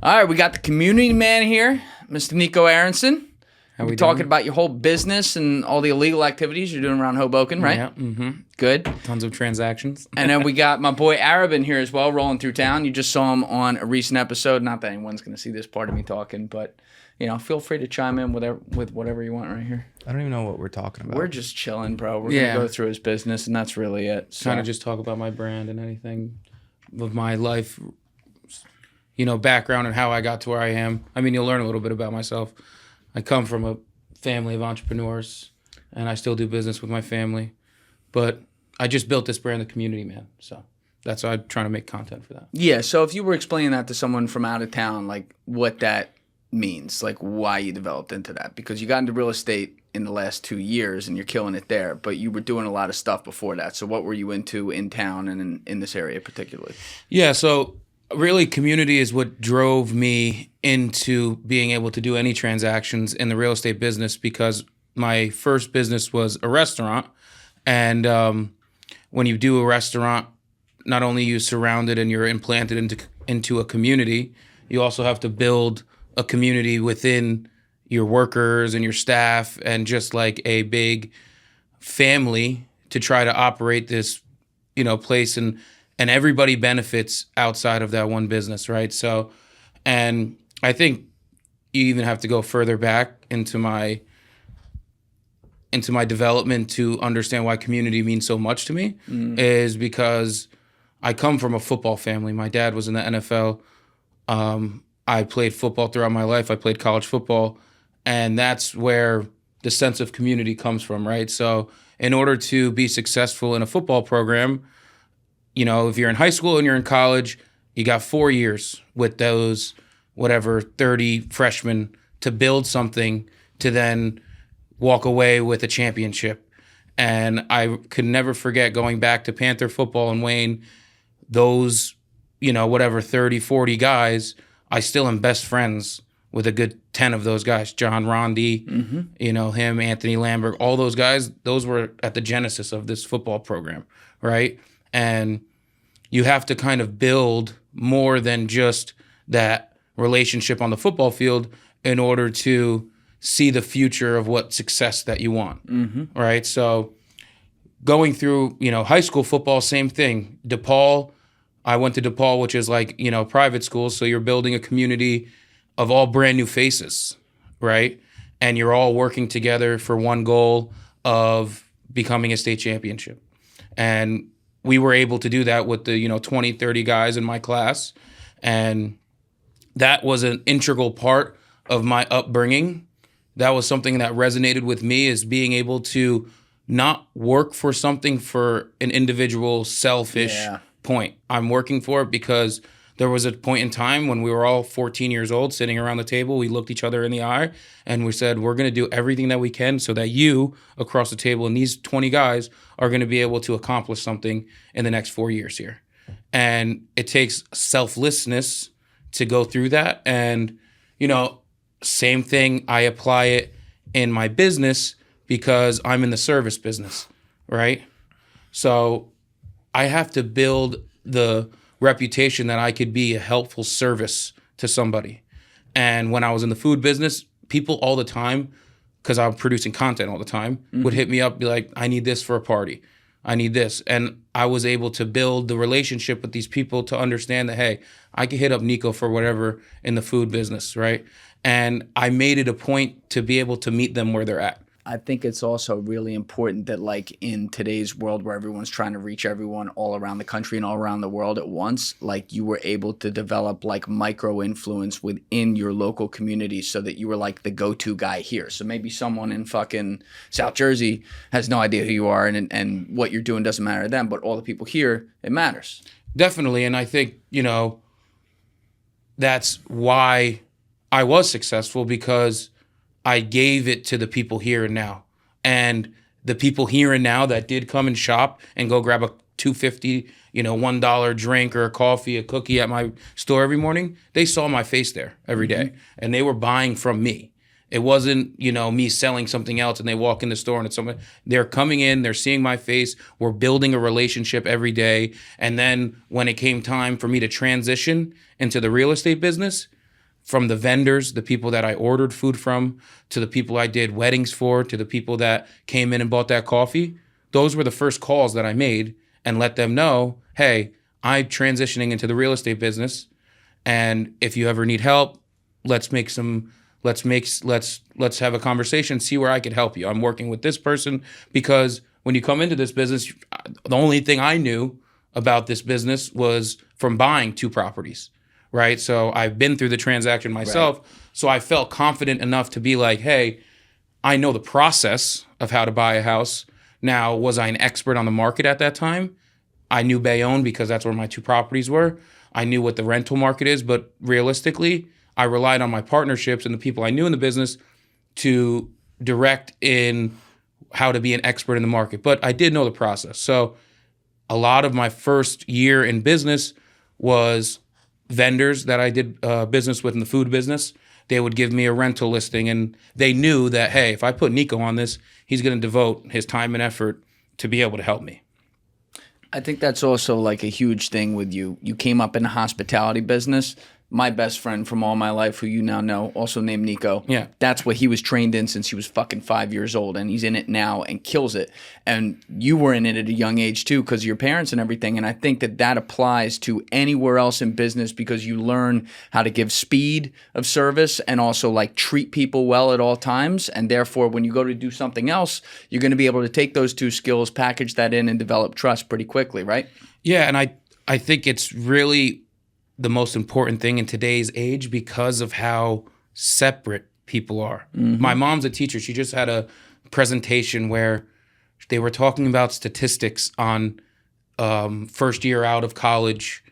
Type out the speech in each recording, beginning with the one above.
All right, we got the community man here, Mr. Nico Aronson. How We're we talking doing? about your whole business and all the illegal activities you're doing around Hoboken, right? Yeah. Mm-hmm. Good. Tons of transactions. And then we got my boy Arab in here as well, rolling through town. You just saw him on a recent episode. Not that anyone's going to see this part of me talking, but feel free to chime in with whatever you want right here. I don't even know what we're talking about. We're just chilling, bro. We're going to go through his business, and that's really it. So. Kind of just talk about my brand and anything of my life, background and how I got to where I am. I mean, you'll learn a little bit about myself. I come from a family of entrepreneurs, and I still do business with my family. But I just built this brand, the community man. So that's why I'm trying to make content for that. Yeah, so if you were explaining that to someone from out of town, like what that means, like why you developed into that. Because you got into real estate in the last 2 years and you're killing it there, but you were doing a lot of stuff before that. So what were you into in town and in this area particularly? Yeah, so really community is what drove me into being able to do any transactions in the real estate business, because my first business was a restaurant. And when you do a restaurant, not only are you surrounded and you're implanted into a community, you also have to build a community within your workers and your staff and just like a big family to try to operate this, place and everybody benefits outside of that one business, right? So, and I think you even have to go further back into my development to understand why community means so much to me, is because I come from a football family. My dad was in the NFL. I played football throughout my life. I played college football, and that's where the sense of community comes from, right? So in order to be successful in a football program, if you're in high school and you're in college, you got 4 years with those, 30 freshmen to build something to then walk away with a championship. And I could never forget going back to Panther football and Wayne, those, 30, 40 guys, I still am best friends with a good 10 of those guys. John Rondi, him, Anthony Lambert, all those guys, those were at the genesis of this football program, right? And you have to kind of build more than just that relationship on the football field in order to see the future of what success that you want, right? So going through, high school football, same thing. DePaul, I went to DePaul, which is like, private school. So you're building a community of all brand new faces, right? And you're all working together for one goal of becoming a state championship. And we were able to do that with the, 20, 30 guys in my class. And that was an integral part of my upbringing. That was something that resonated with me, is being able to not work for something for an individual selfish point. I'm working for it because there was a point in time when we were all 14 years old sitting around the table. We looked each other in the eye and we said, we're going to do everything that we can so that you across the table and these 20 guys are going to be able to accomplish something in the next 4 years here. And it takes selflessness to go through that. And, same thing, I apply it in my business because I'm in the service business, right? So I have to build the reputation that I could be a helpful service to somebody. And when I was in the food business, people all the time, because I'm producing content all the time, would hit me up, be like, I need this for a party. I need this. And I was able to build the relationship with these people to understand that, hey, I can hit up Nico for whatever in the food business, right? And I made it a point to be able to meet them where they're at. I think it's also really important that, like, in today's world where everyone's trying to reach everyone all around the country and all around the world at once, like, you were able to develop like micro influence within your local community so that you were like the go-to guy here. So maybe someone in fucking South Jersey has no idea who you are and what you're doing doesn't matter to them, but all the people here, it matters. Definitely. And I think, that's why I was successful, because I gave it to the people here and now. And the people here and now that did come and shop and go grab a $2.50, $1 drink or a coffee, a cookie at my store every morning, they saw my face there every day. And they were buying from me. It wasn't, me selling something else and they walk in the store and it's something. They're coming in, they're seeing my face. We're building a relationship every day. And then when it came time for me to transition into the real estate business, from the vendors, the people that I ordered food from, to the people I did weddings for, to the people that came in and bought that coffee. Those were the first calls that I made and let them know, hey, I'm transitioning into the real estate business. And if you ever need help, let's have a conversation, see where I could help you. I'm working with this person, because when you come into this business, the only thing I knew about this business was from buying 2 properties, right? So I've been through the transaction myself. Right. So I felt confident enough to be like, hey, I know the process of how to buy a house. Now, was I an expert on the market at that time? I knew Bayonne because that's where my 2 properties were. I knew what the rental market is, but realistically, I relied on my partnerships and the people I knew in the business to direct in how to be an expert in the market. But I did know the process. So a lot of my first year in business was vendors that I did business with in the food business. They would give me a rental listing, and they knew that, hey, if I put Nico on this, he's going to devote his time and effort to be able to help me. I think that's also like a huge thing with you. You came up in the hospitality business. My best friend from all my life, who you now know, also named Nico. Yeah. That's what he was trained in since he was fucking 5 years old, and he's in it now and kills it. And you were in it at a young age too, because of your parents and everything. And I think that applies to anywhere else in business, because you learn how to give speed of service and also like treat people well at all times. And therefore, when you go to do something else, you're going to be able to take those 2 skills, package that in, and develop trust pretty quickly, right? Yeah, and I think it's really the most important thing in today's age, because of how separate people are. Mm-hmm. My mom's a teacher. She just had a presentation where they were talking about statistics on first year out of college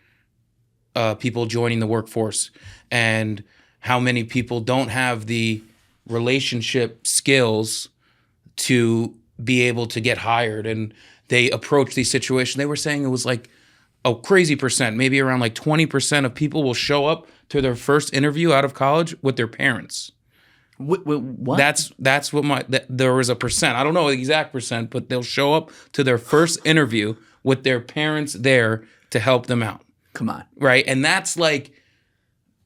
people joining the workforce, and how many people don't have the relationship skills to be able to get hired. And they approach these situations. They were saying it was like a crazy percent, maybe around like 20% of people will show up to their first interview out of college with their parents. What? That's what there was a percent. I don't know the exact percent, but they'll show up to their first interview with their parents there to help them out. Come on. Right? And that's like,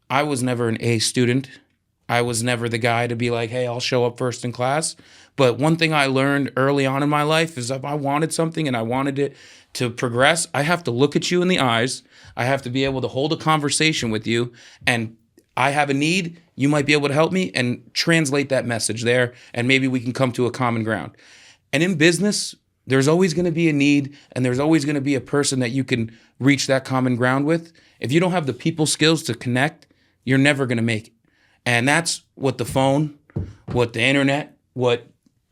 I was never an A student. I was never the guy to be like, hey, I'll show up first in class. But one thing I learned early on in my life is if I wanted something and I wanted it to progress, I have to look at you in the eyes. I have to be able to hold a conversation with you. And I have a need, you might be able to help me and translate that message there. And maybe we can come to a common ground. And in business, there's always going to be a need, and there's always going to be a person that you can reach that common ground with. If you don't have the people skills to connect, you're never going to make it. And that's what the phone, what the internet, what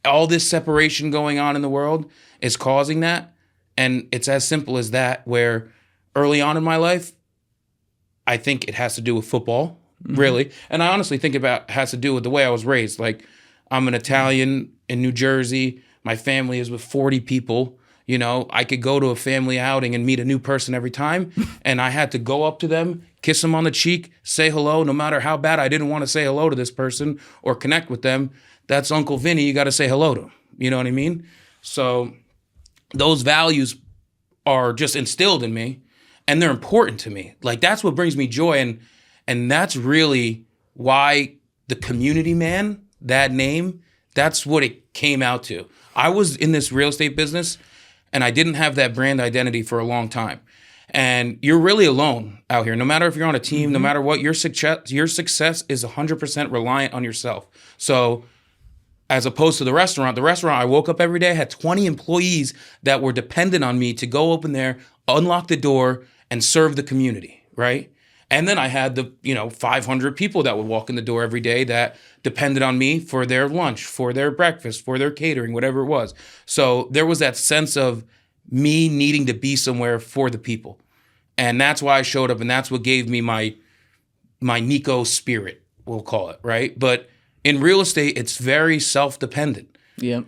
all this separation going on in the world is causing that. And it's as simple as that, where early on in my life, I think it has to do with football, really. And I honestly think it has to do with the way I was raised. Like, I'm an Italian in New Jersey. My family is with 40 people. You know, I could go to a family outing and meet a new person every time. And I had to go up to them, kiss them on the cheek, say hello, no matter how bad I didn't want to say hello to this person or connect with them. That's Uncle Vinny. You got to say hello to him. You know what I mean? So those values are just instilled in me, and they're important to me. Like, that's what brings me joy. And that's really why the community man, that name, that's what it came out to. I was in this real estate business, and I didn't have that brand identity for a long time. And you're really alone out here. No matter if you're on a team, no matter what, your success is 100% reliant on yourself. So as opposed to the restaurant, I woke up every day, I had 20 employees that were dependent on me to go open there, unlock the door, and serve the community, right? And then I had the 500 people that would walk in the door every day that depended on me for their lunch, for their breakfast, for their catering, whatever it was. So there was that sense of me needing to be somewhere for the people. And that's why I showed up, and that's what gave me my Nico spirit, we'll call it, right? But in real estate, it's very self-dependent. Yeah.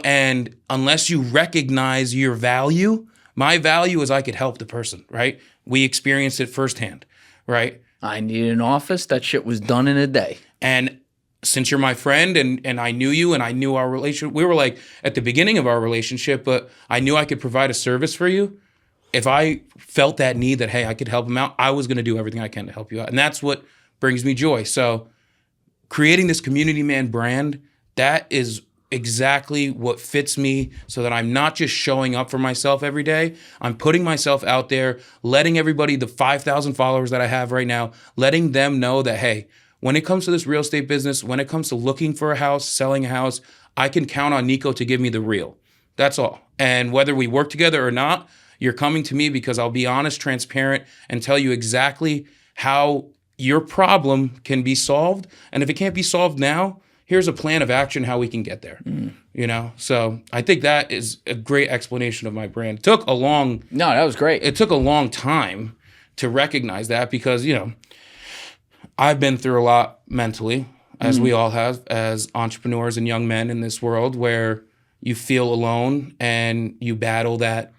And unless you recognize your value, my value is I could help the person, right? We experienced it firsthand, right? I needed an office. That shit was done in a day. And since you're my friend and I knew you and I knew our relationship, we were like at the beginning of our relationship, but I knew I could provide a service for you. If I felt that need that, hey, I could help him out, I was going to do everything I can to help you out. And that's what brings me joy. So creating this community man brand, that is exactly what fits me, so that I'm not just showing up for myself every day. I'm putting myself out there, letting everybody, the 5,000 followers that I have right now, letting them know that, hey, when it comes to this real estate business, when it comes to looking for a house, selling a house, I can count on Nico to give me the real. That's all. And whether we work together or not, you're coming to me because I'll be honest, transparent, and tell you exactly how your problem can be solved. And if it can't be solved now, here's a plan of action how we can get there. You know? So I think that is a great explanation of my brand. It took a long... No, that was great. It took a long time to recognize that because, you know, I've been through a lot mentally, as we all have, as entrepreneurs and young men in this world, where you feel alone and you battle that,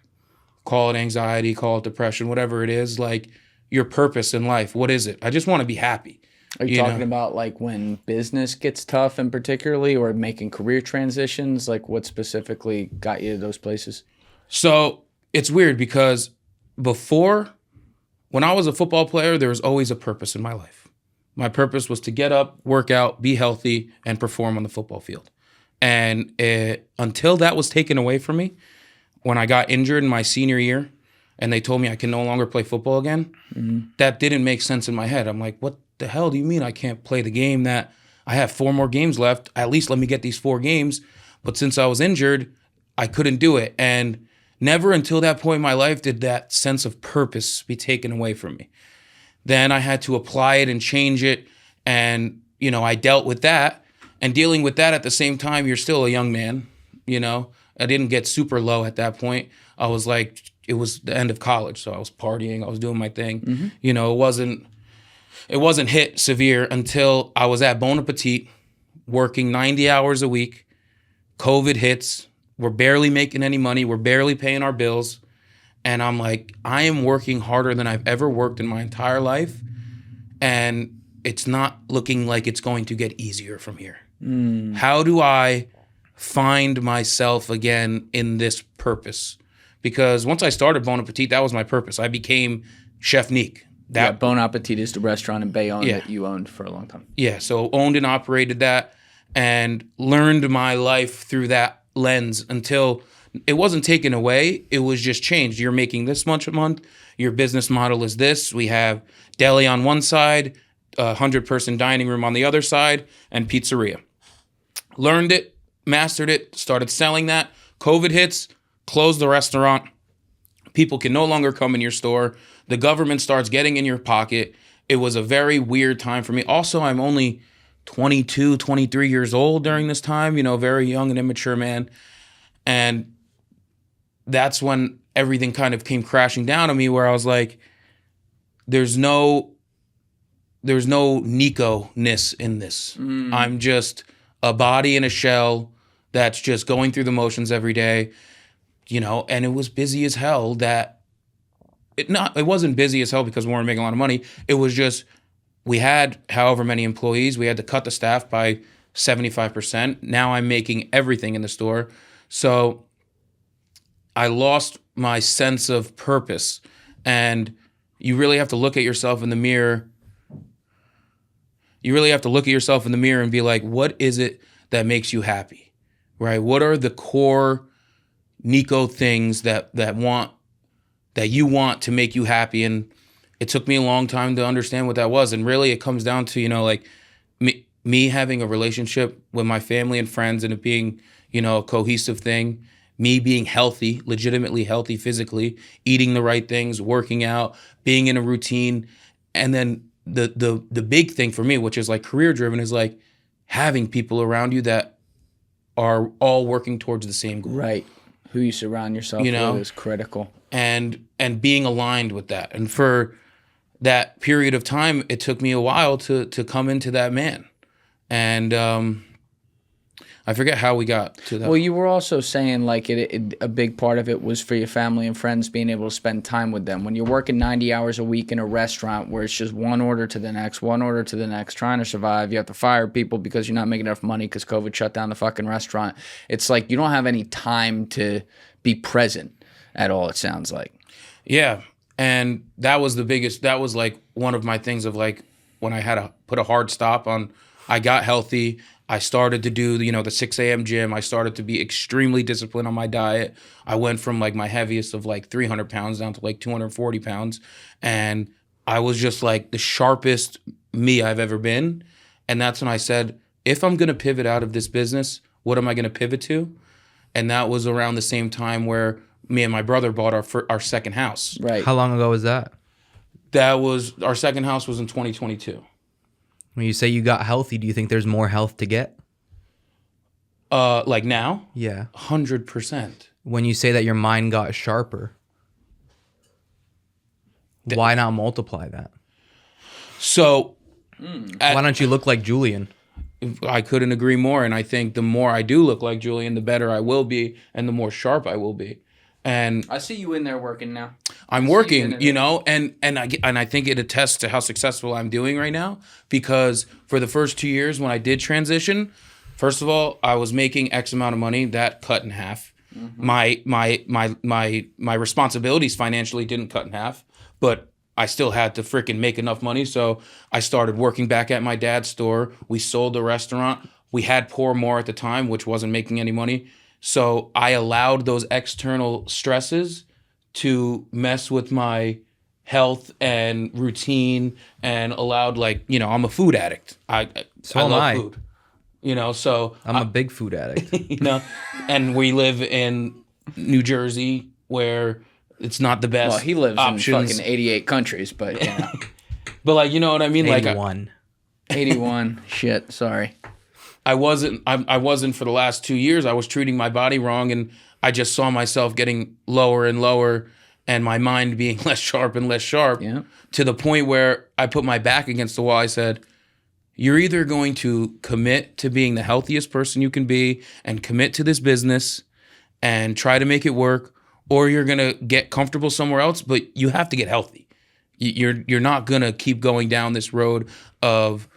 call it anxiety, call it depression, whatever it is, like your purpose in life. What is it? I just want to be happy. Are you talking about like when business gets tough and particularly, or making career transitions? Like what specifically got you to those places? So it's weird because before, when I was a football player, there was always a purpose in my life. My purpose was to get up, work out, be healthy, and perform on the football field. And until that was taken away from me, when I got injured in my senior year and they told me I can no longer play football again, that didn't make sense in my head. I'm like, what the hell do you mean I can't play the game that I have 4 more games left? At least let me get these 4 games. But since I was injured, I couldn't do it. And never until that point in my life did that sense of purpose be taken away from me. Then I had to apply it and change it. And, you know, I dealt with that. And dealing with that at the same time, you're still a young man, you know. I didn't get super low at that point. I was like, it was the end of college, so I was partying, I was doing my thing. You know, it wasn't hit severe until I was at Buon Appetite, working 90 hours a week. COVID hits. We're barely making any money. We're barely paying our bills. And I'm like, I am working harder than I've ever worked in my entire life. And it's not looking like it's going to get easier from here. How do I find myself again in this purpose? Because once I started Buon Appetite, that was my purpose. I became Chef Nick. Buon Appetite is the restaurant in Bayonne that you owned for a long time. Yeah, so owned and operated that and learned my life through that lens until it wasn't taken away. It was just changed. You're making this much a month. Your business model is this. We have deli on one side, 100-person dining room on the other side, and pizzeria. Learned it, mastered it, started selling that. COVID hits, closed the restaurant. People can no longer come in your store. The government starts getting in your pocket. It was a very weird time for me. Also, I'm only 22, 23 years old during this time, you know, very young and immature man. And that's when everything kind of came crashing down on me, where I was like, there's no Nico-ness in this. I'm just a body in a shell that's just going through the motions every day, you know. And it was busy as hell. It wasn't busy as hell because we weren't making a lot of money. It was just, we had however many employees. We had to cut the staff by 75%. Now I'm making everything in the store. So I lost my sense of purpose. And you really have to look at yourself in the mirror. You really have to look at yourself in the mirror and be like, what is it that makes you happy, right? What are the core Nico things that you want to make you happy? And it took me a long time to understand what that was. And really it comes down to, you know, like me having a relationship with my family and friends and it being, you know, a cohesive thing. Me being healthy, legitimately healthy physically, eating the right things, working out, being in a routine. And then the big thing for me, which is like career driven, is like having people around you that are all working towards the same goal. Right. Who you surround yourself with is critical. And being aligned with that. And for that period of time, it took me a while to come into that man. And I forget how we got to that. Well, you were also saying like a big part of it was for your family and friends being able to spend time with them. When you're working 90 hours a week in a restaurant where it's just one order to the next, trying to survive, you have to fire people because you're not making enough money because COVID shut down the fucking restaurant. It's like you don't have any time to be present at all, it sounds like. Yeah. And that was the biggest, that was like one of my things of like, when I had to put a hard stop on, I got healthy. I started to do, the 6 a.m. gym. I started to be extremely disciplined on my diet. I went from like my heaviest of like 300 pounds down to like 240 pounds. And I was just like the sharpest me I've ever been. And that's when I said, if I'm going to pivot out of this business, what am I going to pivot to? And that was around the same time where me and my brother bought our second house. Right. How long ago was that? Our second house was in 2022. When you say you got healthy, do you think there's more health to get? Like now? Yeah. 100%. When you say that your mind got sharper, why not multiply that? So, Why don't you look like Julian? I couldn't agree more. And I think the more I do look like Julian, the better I will be and the more sharp I will be. And I see you in there working now. I'm working, and I think it attests to how successful I'm doing right now, because for the first 2 years when I did transition, first of all, I was making X amount of money, that cut in half. My responsibilities financially didn't cut in half, but I still had to freaking make enough money. So I started working back at my dad's store. We sold the restaurant. We had Pour More at the time, which wasn't making any money. So I allowed those external stresses to mess with my health and routine, and allowed, I'm a food addict. I love food. So I'm a big food addict. And we live in New Jersey where it's not the best. Well, he lives options. in fucking 88 countries, but But you know what I mean? 81. 81. Shit, sorry. I wasn't for the last 2 years. I was treating my body wrong, and I just saw myself getting lower and lower, and my mind being less sharp and less sharp, to the point where I put my back against the wall. I said, you're either going to commit to being the healthiest person you can be and commit to this business and try to make it work, or you're going to get comfortable somewhere else, but you have to get healthy. You're not going to keep going down this road of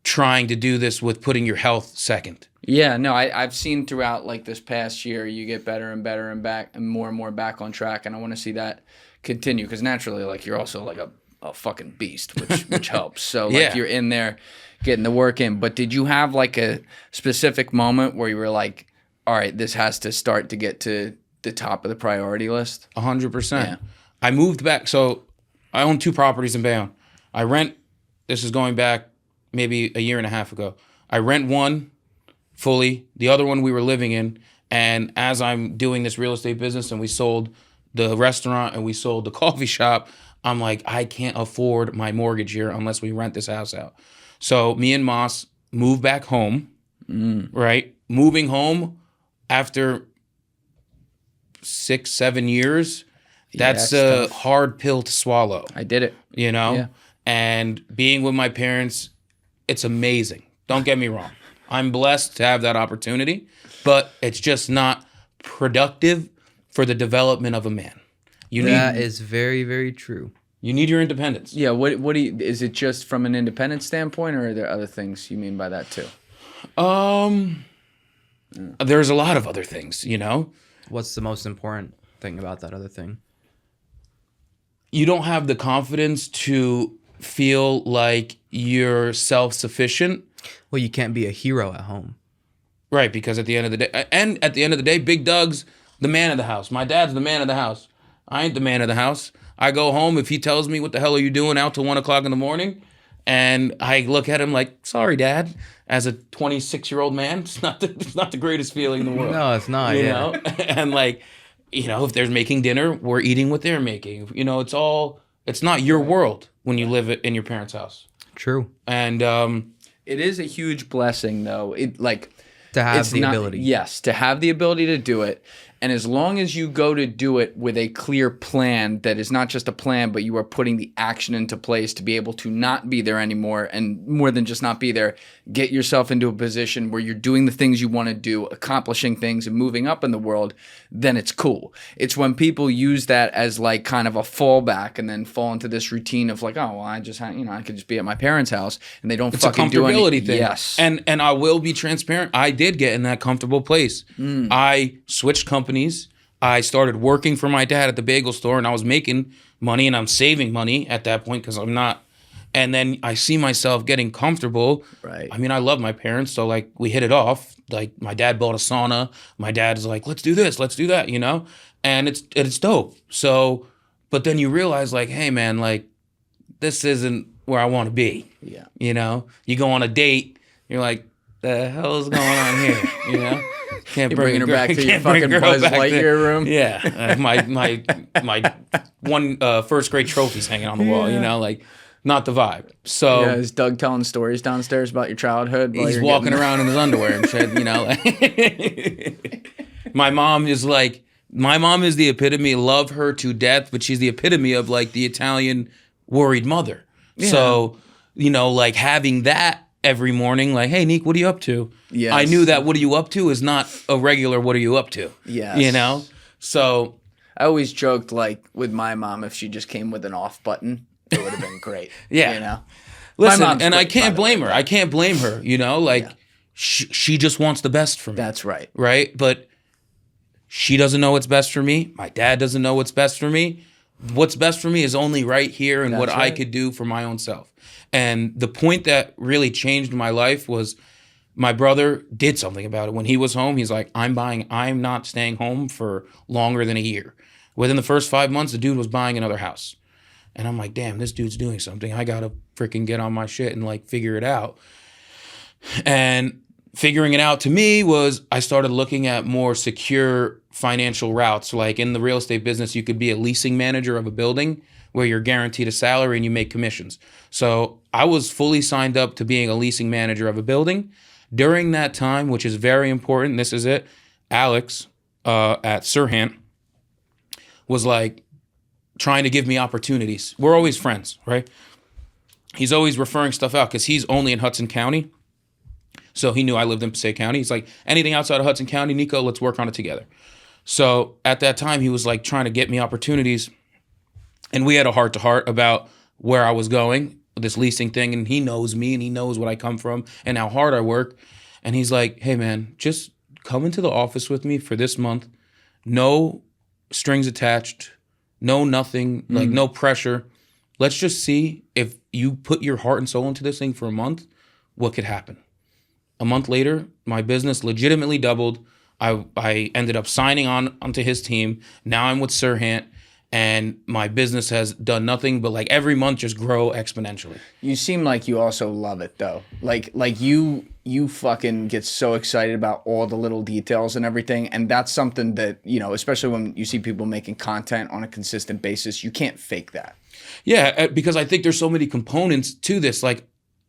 trying to do this with putting your health second. Yeah, no, I've seen throughout like this past year, you get better and better and more back on track, and I want to see that continue, because naturally, like, you're also like a fucking beast, which helps. So like you're in there getting the work in. But did you have like a specific moment where you were like, all right, this has to start to get to the top of the priority list? 100%. Yeah. I moved back. So I own 2 properties in Bayonne. I rent, this is going back maybe a year and a half ago. I rent one fully. The other one we were living in. And as I'm doing this real estate business, and we sold the restaurant and we sold the coffee shop, I'm like, I can't afford my mortgage here unless we rent this house out. So me and Moss moved back home, right? Moving home after 6-7 years, that's a hard pill to swallow. I did it. Yeah. And being with my parents, it's amazing. Don't get me wrong. I'm blessed to have that opportunity, but it's just not productive for the development of a man. That is very, very true. You need your independence. Yeah, what do you, is it just from an independent standpoint, or are there other things you mean by that too? There's a lot of other things, What's the most important thing about that other thing? You don't have the confidence to feel like you're self-sufficient. Well, you can't be a hero at home. Right, because at the end of the day, Big Doug's the man of the house. My dad's the man of the house. I ain't the man of the house. I go home, if he tells me, what the hell are you doing out till 1 o'clock in the morning? And I look at him like, sorry, Dad. As a 26-year-old man, it's not the greatest feeling in the world. No, it's not. You know? And if they're making dinner, we're eating what they're making. It's not your world when you live in your parents' house. True. And it is a huge blessing, though. To have the ability. Yes, to have the ability to do it. And as long as you go to do it with a clear plan that is not just a plan, but you are putting the action into place to be able to not be there anymore, and more than just not be there, get yourself into a position where you're doing the things you want to do, accomplishing things and moving up in the world, then it's cool. It's when people use that as like kind of a fallback and then fall into this routine of like, oh, well, I could just be at my parents' house, and they don't fucking do anything. It's a comfortability thing. Yes. And I will be transparent. I did get in that comfortable place. I switched companies. I started working for my dad at the bagel store, and I was making money, and I'm saving money at that point because I'm not And then I see myself getting comfortable. Right. I mean, I love my parents, so like we hit it off. Like my dad bought a sauna. My dad's like, let's do this, let's do that, you know? And it's dope. So, but then you realize like, hey man, like this isn't where I want to be. Yeah. You know, you go on a date, you're like, the hell is going on here? You know? Can't You're bring bringing her back to your can't bring fucking a girl Buzz back Lightyear there. room. Yeah, my one first grade trophy's hanging on the wall. You know, like not the vibe. So Yeah, is Doug telling stories downstairs about your childhood? while he's you're walking getting- around in his underwear and shit. You know, like, my mom is the epitome. Love her to death, but she's the epitome of like the Italian worried mother. So you know, like having that every morning, like, hey, Nick, what are you up to? Yes. I knew that what are you up to is not a regular what are you up to? Yes. You know? So I always joked like with my mom, if she just came with an off button, it would have been great. Yeah. You know? listen, mom's and I great, by can't the blame way, her. I can't blame her, you know? Like she just wants the best for me. That's right. Right? But she doesn't know what's best for me. My dad doesn't know what's best for me. What's best for me is only right here and what I right. could do for my own self. And the point that really changed my life was my brother did something about it. When he was home, he's like, I'm not staying home for longer than a year. Within the first 5 months, the dude was buying another house. And I'm like, damn, this dude's doing something. I gotta freaking get on my shit and like figure it out. And figuring it out to me was I started looking at more secure financial routes. Like in the real estate business, you could be a leasing manager of a building where you're guaranteed a salary and you make commissions. So I was fully signed up to being a leasing manager of a building. During that time, which is very important, this is it, Alex at Serhant was like trying to give me opportunities. We're always friends, right? He's always referring stuff out because he's only in Hudson County. So he knew I lived in Passaic County. He's like, anything outside of Hudson County, Nico, let's work on it together. So at that time, he was like trying to get me opportunities. And we had a heart-to-heart about where I was going, this leasing thing. And he knows me and he knows what I come from and how hard I work. And he's like, hey, man, just come into the office with me for this month. No strings attached. No nothing, like no pressure. Let's just see if you put your heart and soul into this thing for a month, what could happen. A month later, my business legitimately doubled. I ended up signing onto his team. Now I'm with Serhant, and my business has done nothing but like every month just grow exponentially. You seem like you also love it though. Like you fucking get so excited about all the little details and everything. And that's something that, you know, especially when you see people making content on a consistent basis, you can't fake that. Yeah, because I think there's so many components to this. Like,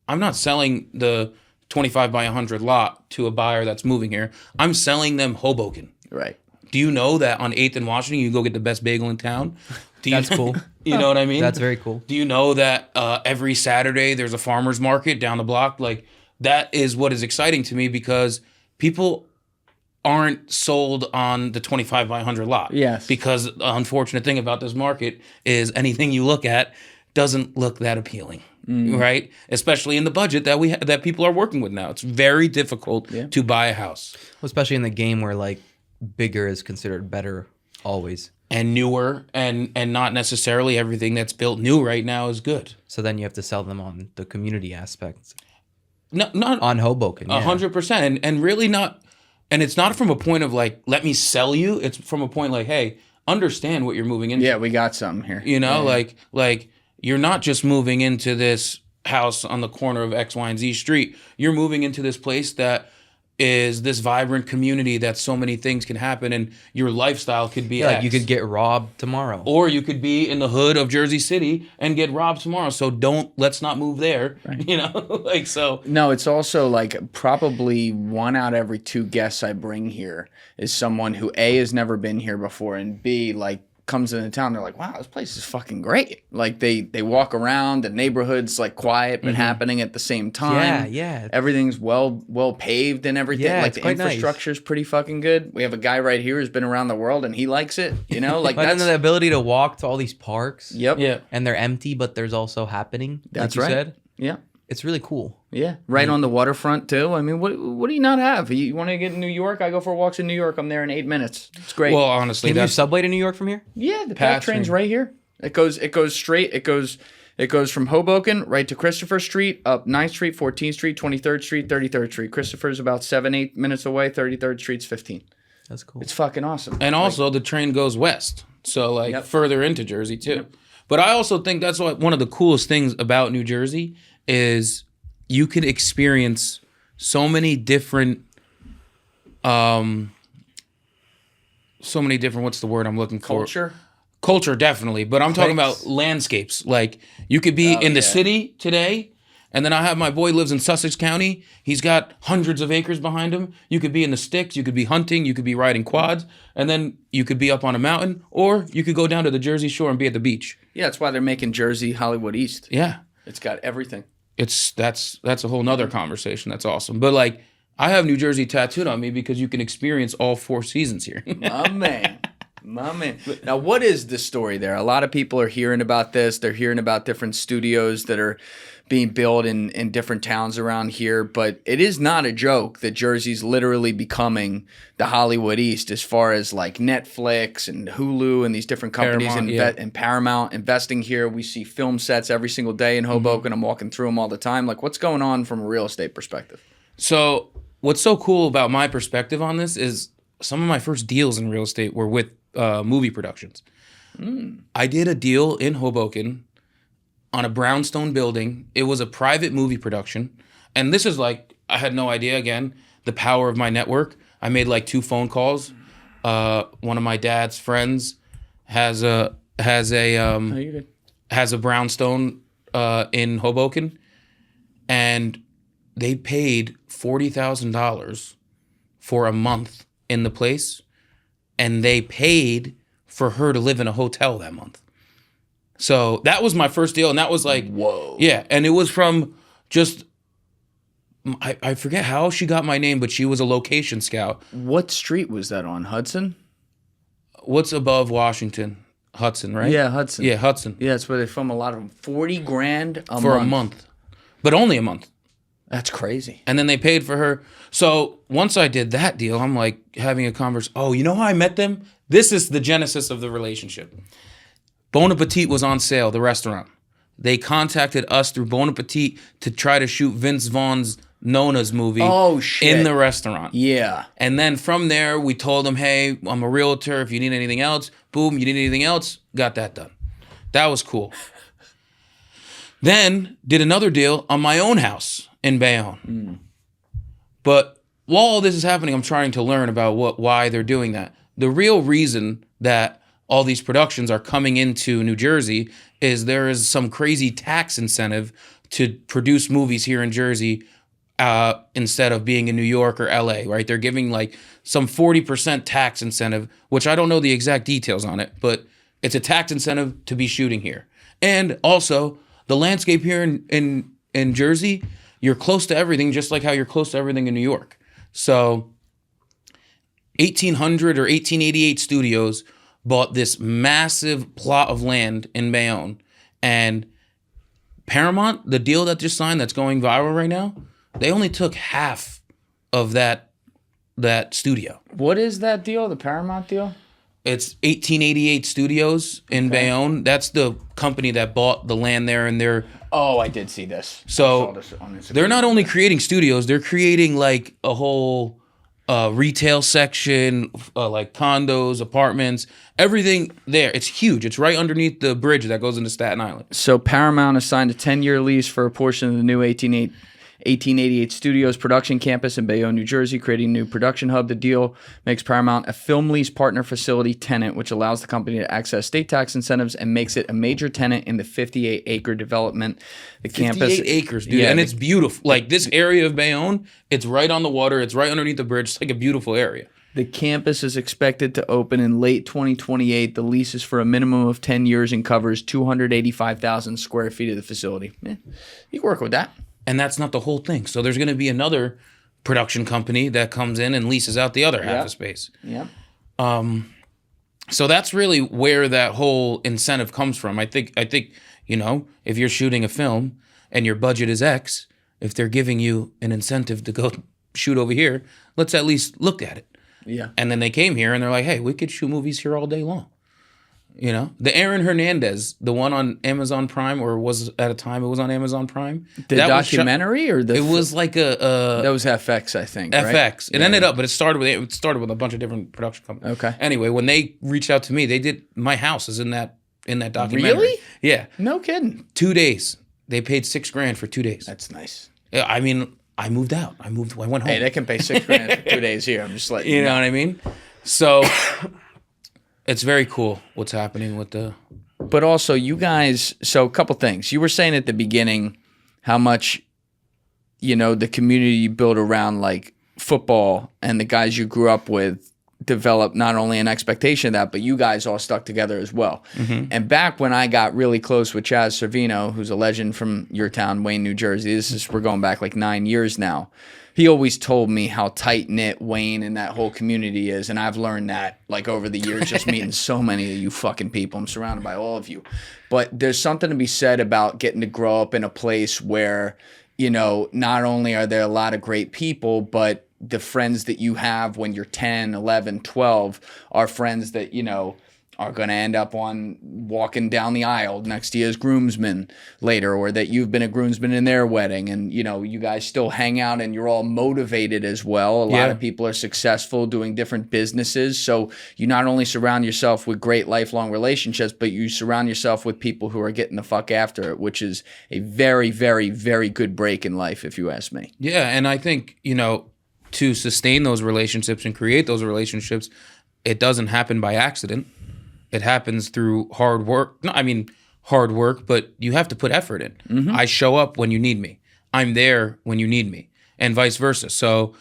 I'm not selling the 25 by 100 lot to a buyer that's moving here. I'm selling them Hoboken. Right. Do you know that on 8th and Washington, you go get the best bagel in town? That's cool. You know what I mean? That's very cool. Do you know that every Saturday there's a farmer's market down the block? Like, that is what is exciting to me because people aren't sold on the 25 by 100 lot. Yes. Because the unfortunate thing about this market is anything you look at doesn't look that appealing, right? Especially in the budget that that people are working with now. It's very difficult to buy a house. Well, especially in the game where like bigger is considered better always. And newer, and not necessarily everything that's built new right now is good. So then you have to sell them on the community aspect. No, not On Hoboken. 100%, and really not. And it's not from a point of like, let me sell you. It's from a point like, hey, understand what you're moving into. Yeah, we got something here. You know, like you're not just moving into this house on the corner of X, Y, and Z street. You're moving into this place that is this vibrant community that so many things can happen, and your lifestyle could be Like X. you could get robbed tomorrow. Or you could be in the hood of Jersey City and get robbed tomorrow. So let's not move there. Right. You know, like so. No, it's also like probably 1 out of every 2 guests I bring here is someone who A, has never been here before, and B, like comes into town, they're like, wow, this place is fucking great. Like they walk around, the neighborhood's like quiet but happening at the same time. Yeah. Everything's well paved and everything. Yeah, like it's the quite nice. infrastructure's pretty fucking good. We have a guy right here who's been around the world and he likes it. You know, like But then that's the ability to walk to all these parks. Yep. Yeah. And they're empty, but there's also happening. That's like you right. said. Yeah. It's really cool. Yeah, right on the waterfront too. I mean, what do you not have? You want to get in New York? I go for walks in New York. I'm there in 8 minutes. It's great. Well, honestly, Can you that's subway to New York from here? yeah, the PATH train's right here. It goes straight. It goes It goes from Hoboken right to Christopher Street, up 9th Street, 14th Street, 23rd Street, 33rd Street. Christopher's about 7-8 minutes away. 33rd Street's 15. That's cool. It's fucking awesome. And also, the train goes west, so further into Jersey too. Yep. But I also think that's one of the coolest things about New Jersey is you can experience so many different, what's the word I'm looking for? Culture, definitely. But I'm talking about landscapes. Like, you could be in the city today, and then I have my boy lives in Sussex County. He's got hundreds of acres behind him. You could be in the sticks. You could be hunting. You could be riding quads. And then you could be up on a mountain. Or you could go down to the Jersey Shore and be at the beach. Yeah, that's why they're making Jersey Hollywood East. Yeah. It's got everything. That's a whole nother conversation. That's awesome. But, like, I have New Jersey tattooed on me because you can experience all 4 seasons here. My man. Now, what is the story there? A lot of people are hearing about this. They're hearing about different studios that are being built in different towns around here. But it is not a joke that Jersey's literally becoming the Hollywood East as far as like Netflix and Hulu and these different companies and Paramount investing here. We see film sets every single day in Hoboken. I'm walking through them all the time. Like, what's going on from a real estate perspective? So what's so cool about my perspective on this is some of my first deals in real estate were with movie productions. I did a deal in Hoboken on a brownstone building. It was a private movie production. And this is like, I had no idea, again, the power of my network. I made like 2 phone calls. One of my dad's friends has a brownstone in Hoboken, and they paid $40,000 for a month in the place, and they paid for her to live in a hotel that month. So that was my first deal, and that was like, whoa. Yeah, and it was from just, I forget how she got my name, but she was a location scout. What street was that on? Hudson? What's above Washington? Hudson, right? Yeah, Hudson. Yeah, Hudson. Yeah, that's where they film a lot of them. $40,000 for a month, but only a month. That's crazy. And then they paid for her. So once I did that deal, I'm like having a conversation. Oh, you know how I met them? This is the genesis of the relationship. Buon Appetite was on sale, the restaurant. They contacted us through Buon Appetite to try to shoot Vince Vaughn's Nona's movie in the restaurant. Yeah. And then from there, we told them, hey, I'm a realtor. If you need anything else, boom, you need anything else? Got that done. That was cool. Then did another deal on my own house in Bayonne. But while all this is happening, I'm trying to learn about why they're doing that. The real reason that all these productions are coming into New Jersey is there is some crazy tax incentive to produce movies here in Jersey instead of being in New York or LA, right? They're giving like some 40% tax incentive, which I don't know the exact details on it, but it's a tax incentive to be shooting here. And also the landscape here in Jersey, you're close to everything, just like how you're close to everything in New York. So 1800 or 1888 Studios bought this massive plot of land in Bayonne. And Paramount, the deal that just signed that's going viral right now, they only took half of that studio. What is that deal, the Paramount deal? It's 1888 Studios in Bayonne. That's the company that bought the land there, and they're... Oh, I did see this. So they're not only creating studios, they're creating like a whole retail section, like condos, apartments, everything there. It's huge. It's right underneath the bridge that goes into Staten Island. So Paramount has signed a 10-year lease for a portion of the new 1888 Studios production campus in Bayonne, New Jersey, creating a new production hub. The deal makes Paramount a film lease partner facility tenant, which allows the company to access state tax incentives and makes it a major tenant in the 58-acre development. The 58 campus, acres, dude. Yeah, and it's beautiful. Like this area of Bayonne, it's right on the water. It's right underneath the bridge. It's like a beautiful area. The campus is expected to open in late 2028. The lease is for a minimum of 10 years and covers 285,000 square feet of the facility. You can work with that. And that's not the whole thing. So there's going to be another production company that comes in and leases out the other half of space. Yeah. So that's really where that whole incentive comes from. I think you know, if you're shooting a film and your budget is X, if they're giving you an incentive to go shoot over here, let's at least look at it. Yeah. And then they came here and they're like, hey, we could shoot movies here all day long. You know, the Aaron Hernandez, the one on Amazon Prime, or was at a time it was on Amazon Prime. The documentary or the? It was like that was FX, I think. FX. Right? It ended up, but it started with a bunch of different production companies. Okay. Anyway, when they reached out to me, they did. My house is in that documentary. Really? Yeah. No kidding. 2 days. They paid $6,000 for 2 days. That's nice. I mean, I moved out. I went home. Hey, they can pay $6,000 for 2 days here. I'm just like, you know what I mean? So it's very cool what's happening with the. But also, you guys. So a couple things. You were saying at the beginning how much, the community you built around like football and the guys you grew up with developed not only an expectation of that, but you guys all stuck together as well. Mm-hmm. And back when I got really close with Chaz Servino, who's a legend from your town, Wayne, New Jersey, we're going back like 9 years now. He always told me how tight-knit Wayne and that whole community is, and I've learned that like over the years just meeting so many of you fucking people. I'm surrounded by all of you. But there's something to be said about getting to grow up in a place where, not only are there a lot of great people, but the friends that you have when you're 10, 11, 12 are friends that, are going to end up on walking down the aisle next to you as groomsmen later, or that you've been a groomsman in their wedding and, you guys still hang out and you're all motivated as well. A lot of people are successful doing different businesses. So you not only surround yourself with great lifelong relationships, but you surround yourself with people who are getting the fuck after it, which is a very, very, very good break in life, if you ask me. Yeah. And I think, to sustain those relationships and create those relationships, it doesn't happen by accident. It happens through hard work. No, I mean hard work, but you have to put effort in. Mm-hmm. I show up when you need me. I'm there when you need me, and vice versa. So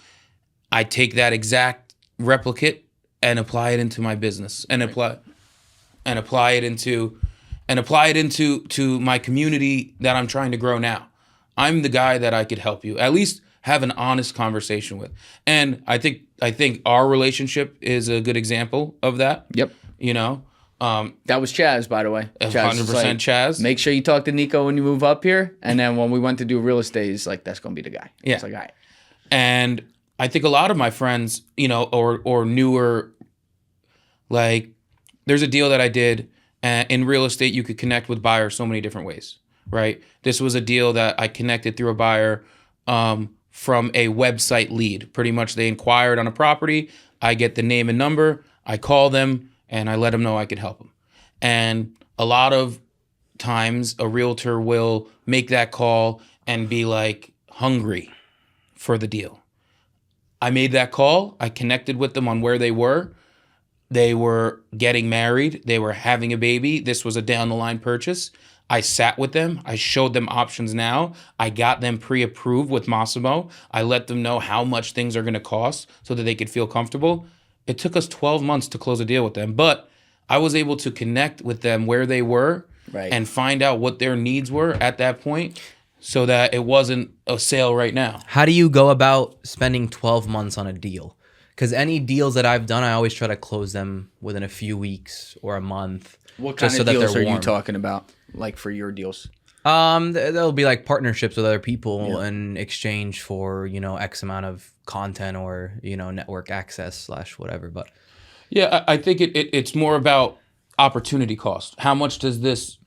I take that exact replicate and apply it into my business, and apply it into my community that I'm trying to grow now. I'm the guy that I could help you. At least have an honest conversation with. And I think our relationship is a good example of that. Yep. That was Chaz, by the way. 100% like, Chaz. Make sure you talk to Nico when you move up here. And then when we went to do real estate, he's like, that's going to be the guy. Yeah. It's like, all right. And I think a lot of my friends, or newer, like, there's a deal that I did. In real estate, you could connect with buyers so many different ways, right? This was a deal that I connected through a buyer from a website lead. Pretty much they inquired on a property. I get the name and number. I call them and I let them know I could help them. And a lot of times a realtor will make that call and be like hungry for the deal. I made that call. I connected with them on where they were. They were getting married. They were having a baby. This was a down the line purchase. I sat with them. I showed them options now. I got them pre-approved with Massimo. I let them know how much things are going to cost so that they could feel comfortable. It took us 12 months to close a deal with them, but I was able to connect with them where they were and find out what their needs were at that point so that it wasn't a sale right now. How do you go about spending 12 months on a deal? Because any deals that I've done, I always try to close them within a few weeks or a month. What kind of deals are you talking about, like for your deals? There'll be like partnerships with other people in exchange for, X amount of content or, network access / whatever. But yeah, I think it's more about opportunity cost. How much does this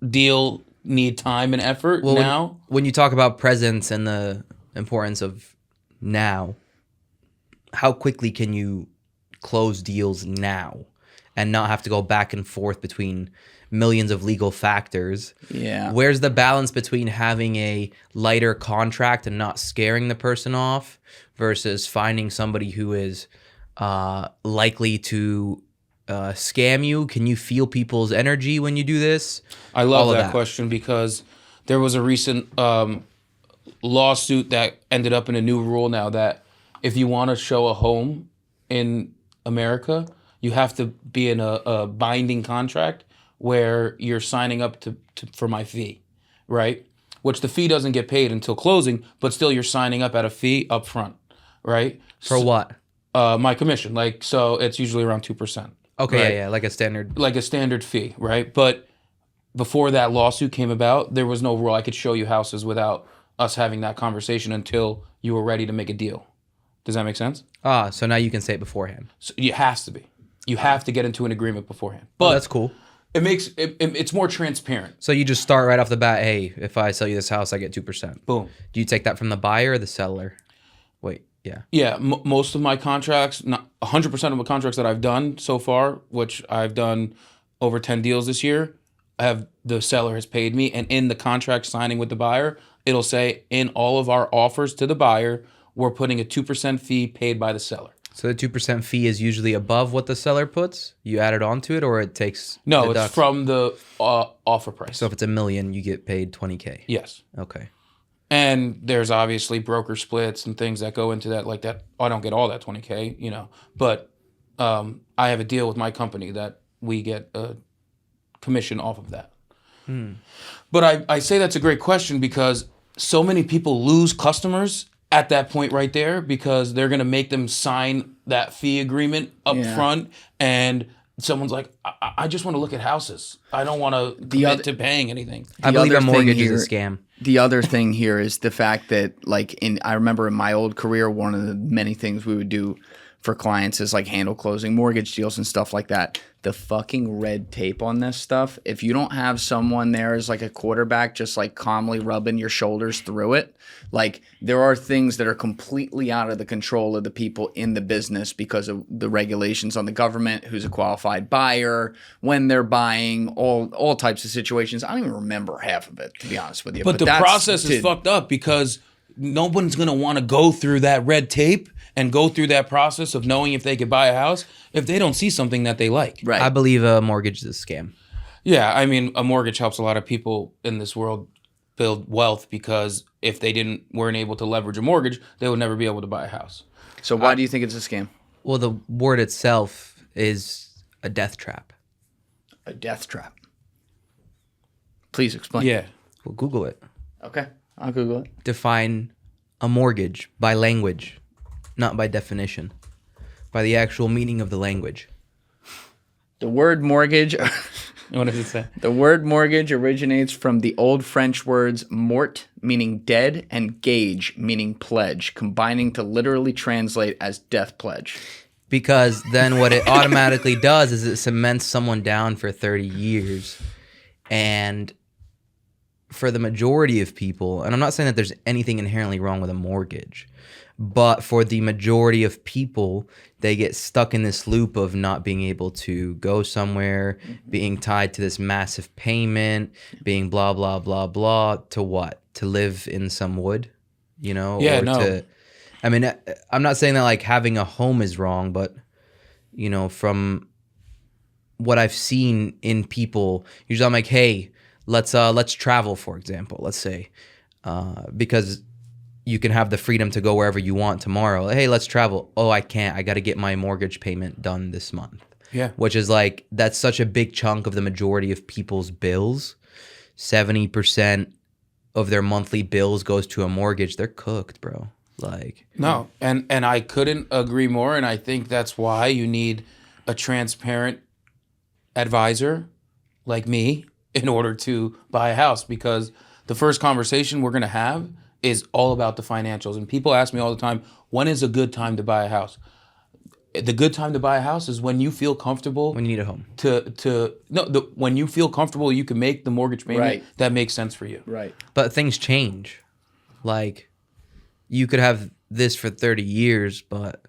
deal need time and effort now? When you talk about presence and the importance of now, how quickly can you close deals now and not have to go back and forth between millions of legal factors? Yeah. Where's the balance between having a lighter contract and not scaring the person off versus finding somebody who is likely to scam you? Can you feel people's energy when you do this? I love that question because there was a recent lawsuit that ended up in a new rule now that if you want to show a home in America, you have to be in a binding contract where you're signing up for my fee, right? Which the fee doesn't get paid until closing, but still you're signing up at a fee up front, right? For what? My commission. So it's usually around 2%. Okay, right? yeah, like a standard. Like a standard fee, right? But before that lawsuit came about, there was no rule I could show you houses without us having that conversation until you were ready to make a deal. Does that make sense? So now you can say it beforehand. So it has to be. You have to get into an agreement beforehand. But But that's cool. it's more transparent. So you just start right off the bat. Hey, if I sell you this house, I get 2%. Boom. Do you take that from the buyer or the seller? Wait, yeah. Yeah, most of my contracts, not 100% of the contracts that I've done so far, which I've done over 10 deals this year, the seller has paid me, and in the contract signing with the buyer, it'll say in all of our offers to the buyer, we're putting a 2% fee paid by the seller. So the 2% fee is usually above what the seller puts? You add it onto it, or it takes No, deducts? it's from the offer price. So if it's $1 million, you get paid $20K. Yes. Okay. And there's obviously broker splits and things that go into that, like that. I don't get all that $20K, you know, but I have a deal with my company that we get a commission off of that. But I say that's a great question because so many people lose customers at that point right there because they're going to make them sign that fee agreement up front, and someone's like, I just want to look at houses. I don't want to commit to paying anything. I believe a mortgage is a scam. The other thing here is the fact that, like, I remember in my old career, one of the many things we would do for clients is like handle closing mortgage deals and stuff like that. The fucking red tape on this stuff, if you don't have someone there as like a quarterback just like calmly rubbing your shoulders through it, like there are things that are completely out of the control of the people in the business because of the regulations on the government, who's a qualified buyer, when they're buying, all types of situations. I don't even remember half of it, to be honest with you. But the process is fucked up because no one's going to want to go through that red tape and go through that process of knowing if they could buy a house if they don't see something that they like. Right. I believe a mortgage is a scam. Yeah, I mean, a mortgage helps a lot of people in this world build wealth because if they weren't able to leverage a mortgage, they would never be able to buy a house. So why do you think it's a scam? Well, the word itself is a death trap. A death trap. Please explain. Yeah. Well, Google it. Okay, I'll Google it. Define a mortgage by language, not by definition, by the actual meaning of the language. The word mortgage. What does it say? The word mortgage originates from the Old French words mort, meaning dead, and gage, meaning pledge, combining to literally translate as death pledge. Because then what it automatically does is it cements someone down for 30 years. And for the majority of people, and I'm not saying that there's anything inherently wrong with a mortgage, but for the majority of people, they get stuck in this loop of not being able to go somewhere, being tied to this massive payment, being blah, blah, blah, blah, to what? To live in some wood, you know? Yeah, or no. I mean, I'm not saying that like having a home is wrong, but, you know, from what I've seen in people, usually I'm like, hey, let's travel, for example, let's say, because you can have the freedom to go wherever you want tomorrow. Hey, let's travel. Oh, I can't. I got to get my mortgage payment done this month. Yeah. Which is like, that's such a big chunk of the majority of people's bills. 70% of their monthly bills goes to a mortgage. They're cooked, bro. Like, No, and I couldn't agree more, and I think that's why you need a transparent advisor like me in order to buy a house, because the first conversation we're going to have is all about the financials. And people ask me all the time, when is a good time to buy a house? The good time to buy a house is when you feel comfortable. when you need a home. When you feel comfortable, you can make the mortgage payment Right. that makes sense for you. Right. But things change. Like, you could have this for 30 years, but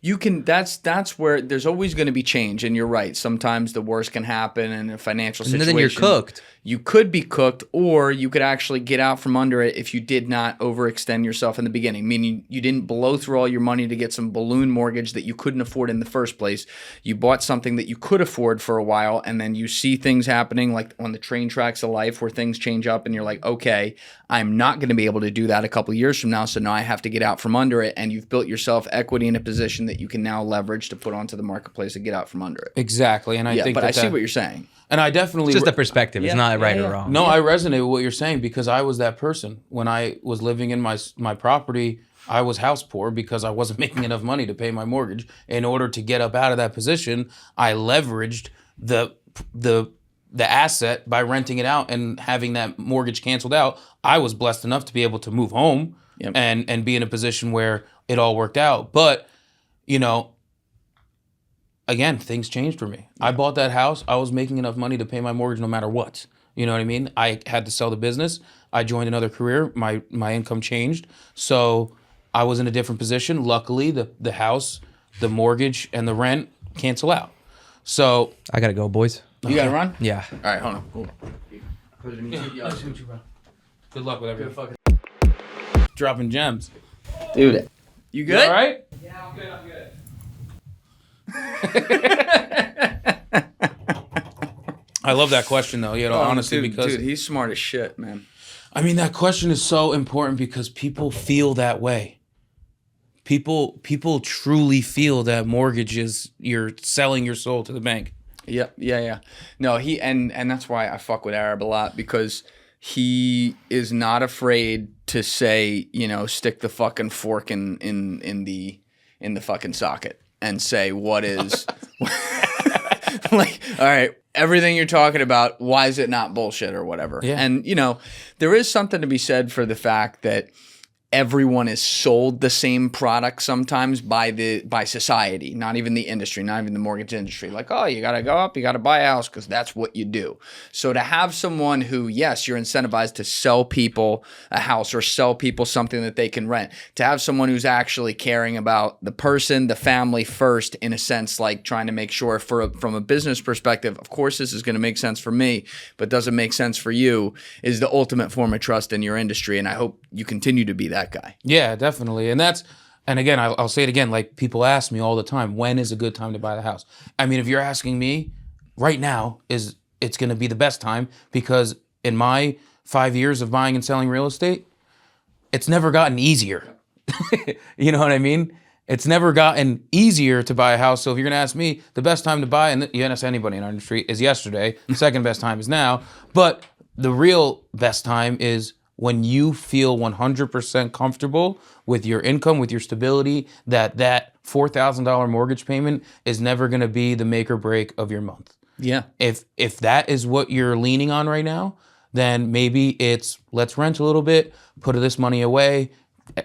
You can. That's where there's always going to be change, and you're right. Sometimes the worst can happen in a financial and situation. then you're cooked. You could be cooked, or you could actually get out from under it if you did not overextend yourself in the beginning. Meaning you didn't blow through all your money to get some balloon mortgage that you couldn't afford in the first place. You bought something that you could afford for a while, and then you see things happening like on the train tracks of life where things change up, and you're like, okay, I'm not going to be able to do that a couple years from now, so now I have to get out from under it. And you've built yourself equity in a position that you can now leverage to put onto the marketplace and get out from under it. Exactly, and I think but I that see what you're saying. and I definitely It's just a perspective. It's not right or wrong. No, I resonate with what you're saying because I was that person. When I was living in my property, I was house poor because I wasn't making enough money to pay my mortgage. In order to get up out of that position, I leveraged the asset by renting it out and having that mortgage canceled out. I was blessed enough to be able to move home and be in a position where it all worked out. But, you know, again, things changed for me. I bought that house. I was making enough money to pay my mortgage no matter what. You know what I mean? I had to sell the business. I joined another career. My income changed. So I was in a different position. Luckily, the house, the mortgage, and the rent cancel out. So I gotta go, boys. You got to run? Yeah. All right, hold on. Cool. Good luck with everything. Dropping gems. Dude, you good? You all right? Yeah, I'm good. I love that question, though. You know, honestly, dude, because he's smart as shit, man. I mean, that question is so important because people feel that way. People truly feel that mortgage is you're selling your soul to the bank. Yeah. No, he and that's why I fuck with Arab a lot, because he is not afraid to say, you know, stick the fucking fork in the fucking socket and say what is like, all right, everything you're talking about, why is it not bullshit or whatever? Yeah. And, you know, there is something to be said for the fact that everyone is sold the same product sometimes by society, not even the industry, not even the mortgage industry. Like, oh, you got to go up, you got to buy a house because that's what you do. So to have someone who, yes, you're incentivized to sell people a house or sell people something that they can rent, to have someone who's actually caring about the person, the family first, in a sense, like trying to make sure from a business perspective, of course, this is going to make sense for me, but doesn't make sense for you, is the ultimate form of trust in your industry. And I hope you continue to be that guy. Yeah, definitely. And again, I'll say it again, like people ask me all the time, when is a good time to buy the house? I mean, if you're asking me right now, it's going to be the best time, because in my 5 years of buying and selling real estate, it's never gotten easier. You know what I mean? It's never gotten easier to buy a house. So if you're going to ask me, the best time to buy, and you ask anybody in our industry, is yesterday. The second best time is now. But the real best time is when you feel 100% comfortable with your income, with your stability, that $4,000 mortgage payment is never going to be the make or break of your month. Yeah. If that is what you're leaning on right now, then maybe it's let's rent a little bit, put this money away,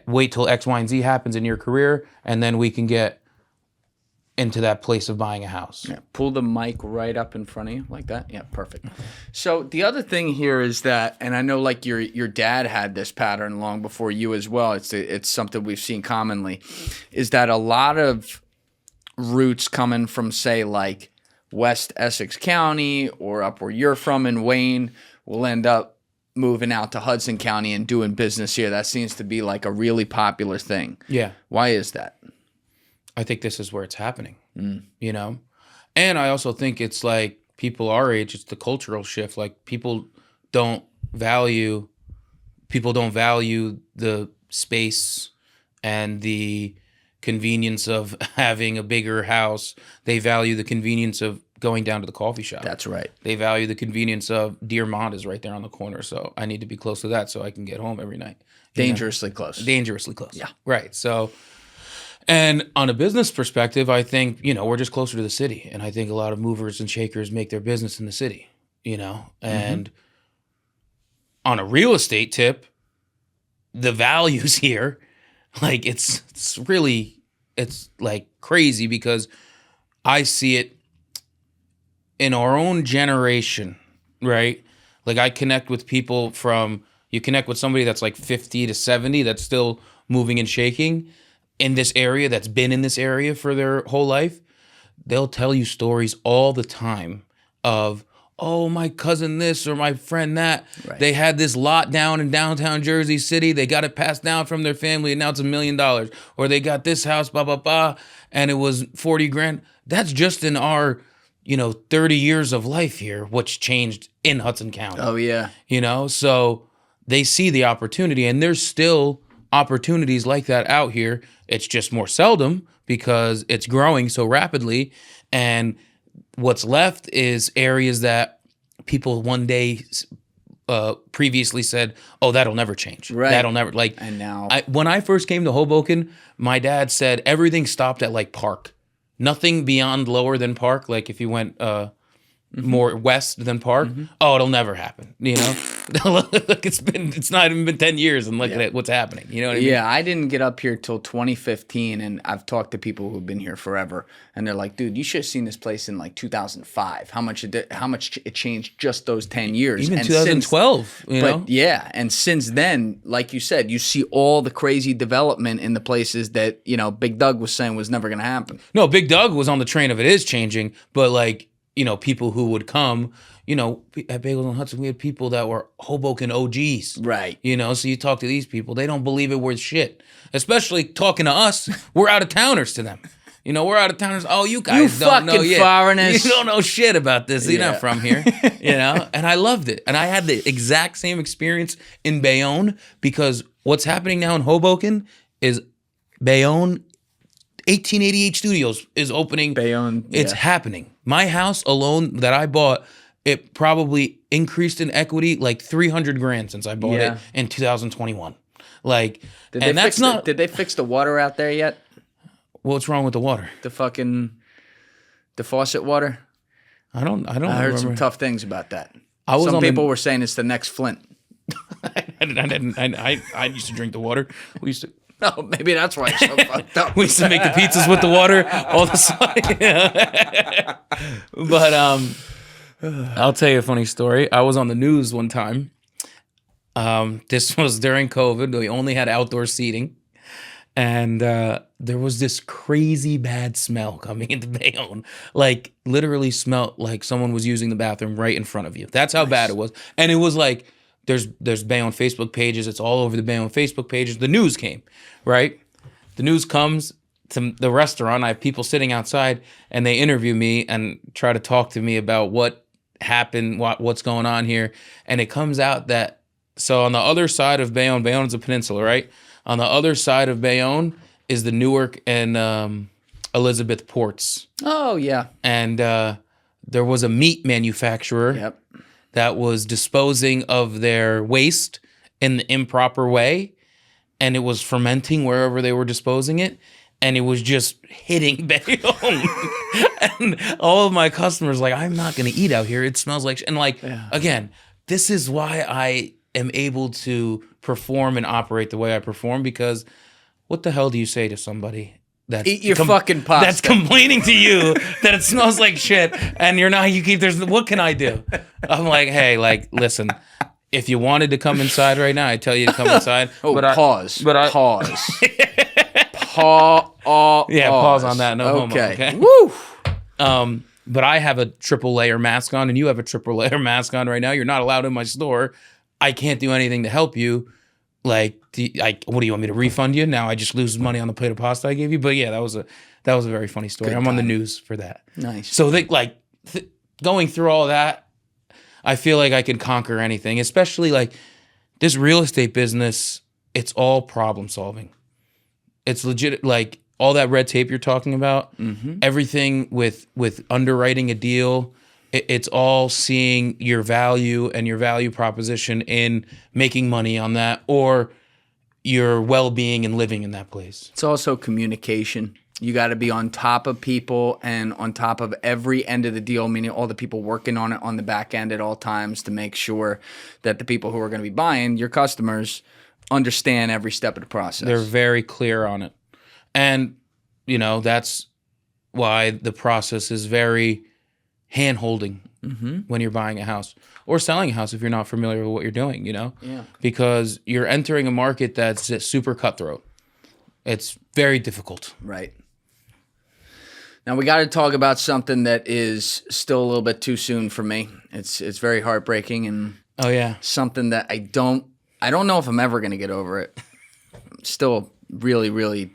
wait till X, Y, and Z happens in your career, and then we can get into that place of buying a house. Yeah, pull the mic right up in front of you like that. Yeah, perfect. So the other thing here is that, and I know like your dad had this pattern long before you as well. It's something we've seen commonly, is that a lot of roots coming from, say, like West Essex County or up where you're from in Wayne will end up moving out to Hudson County and doing business here. That seems to be like a really popular thing. Yeah. Why is that? I think this is where it's happening, you know? And I also think it's like people our age, it's the cultural shift. Like people don't value the space and the convenience of having a bigger house. They value the convenience of going down to the coffee shop. That's right. They value the convenience of Dearmont is right there on the corner, so I need to be close to that so I can get home every night. Dangerously close. Dangerously close. Yeah. Right. So, and on a business perspective, I think, you know, we're just closer to the city. And I think a lot of movers and shakers make their business in the city, you know? And on a real estate tip, the values here, like it's like crazy, because I see it in our own generation, right? Like I connect with people you connect with somebody that's like 50 to 70 that's still moving and shaking in this area, that's been in this area for their whole life. They'll tell you stories all the time of, oh, my cousin this or my friend that. Right. They had this lot down in downtown Jersey City. They got it passed down from their family and now it's $1 million. Or they got this house, blah, blah, blah, and it was 40 grand. That's just in our, 30 years of life here, what's changed in Hudson County. Oh, yeah. So they see the opportunity, and there's still opportunities like that out here. It's just more seldom because it's growing so rapidly. And what's left is areas that people one day previously said, oh, that'll never change. Right. That'll never, and now when I first came to Hoboken, my dad said everything stopped at like Park. Nothing beyond lower than Park. Like if you went more west than Park, oh, it'll never happen. Look, it's not even been 10 years, and look at what's happening. You know what I mean? Yeah, I didn't get up here till 2015, and I've talked to people who've been here forever, and they're like, "Dude, you should have seen this place in like 2005. How much it changed just those 10 years, Even and 2012. But yeah, and since then, like you said, you see all the crazy development in the places that Big Doug was saying was never going to happen. No, Big Doug was on the train of it is changing, but like people who would come. At Bagels on Hudson, we had people that were Hoboken OGs. Right. So you talk to these people, they don't believe it worth shit. Especially talking to us, we're out of towners to them. We're out of towners. Oh, you guys don't know yet. Foreigners. You don't know shit about this. You're not from here. And I loved it. And I had the exact same experience in Bayonne, because what's happening now in Hoboken is Bayonne 1888 Studios is opening. Bayonne. It's happening. My house alone that I bought, it probably increased in equity like 300 grand since I bought it in 2021. Like, did they fix the water out there yet? What's wrong with the water? The faucet water? I don't I heard some tough things about that. Some people were saying it's the next Flint. I used to drink the water. We used to. No, maybe that's why it's so fucked up. We used to make the pizzas with the water all the time. But I'll tell you a funny story. I was on the news one time. This was during COVID. We only had outdoor seating. And there was this crazy bad smell coming into Bayonne. Like, literally smelled like someone was using the bathroom right in front of you. That's how bad it was. And it was like, there's Bayonne Facebook pages. It's all over the Bayonne Facebook pages. The news came, right? The news comes to the restaurant. I have people sitting outside, and they interview me and try to talk to me about what happened, what's going on here. And it comes out that, so on the other side of Bayonne, Bayonne's a peninsula, right? On the other side of Bayonne is the Newark and Elizabeth ports. Oh, yeah. And there was a meat manufacturer that was disposing of their waste in the improper way, and it was fermenting wherever they were disposing it, and it was just hitting Bayonne. And all of my customers like, I'm not going to eat out here. It smells like and like, again, this is why I am able to perform and operate the way I perform, because what the hell do you say to somebody that's eat your fucking pasta, that's complaining to you that it smells like shit, and what can I do? I'm like, hey, like, listen, if you wanted to come inside right now, I tell you to come inside. Pause. Pause on that. No homo. Okay. Woo. But I have a triple layer mask on, and you have a triple layer mask on right now. You're not allowed in my store. I can't do anything to help you. Like, what do you want me to refund you? Now I just lose money on the plate of pasta I gave you. But yeah, that was a very funny story. I'm on the news for that. Nice. So going through all that, I feel like I can conquer anything, especially like this real estate business. It's all problem solving. It's legit. Like all that red tape you're talking about, everything with underwriting a deal. It's all seeing your value and your value proposition in making money on that, or your well-being and living in that place. It's also communication. You got to be on top of people and on top of every end of the deal, meaning all the people working on it on the back end at all times, to make sure that the people who are going to be buying, your customers, understand every step of the process. They're very clear on it. And, that's why the process is very hand-holding when you're buying a house or selling a house if you're not familiar with what you're doing, Yeah. Because you're entering a market that's super cutthroat. It's very difficult. Right. Now we got to talk about something that is still a little bit too soon for me. It's very heartbreaking, and something that I don't know if I'm ever going to get over it. I'm still really, really,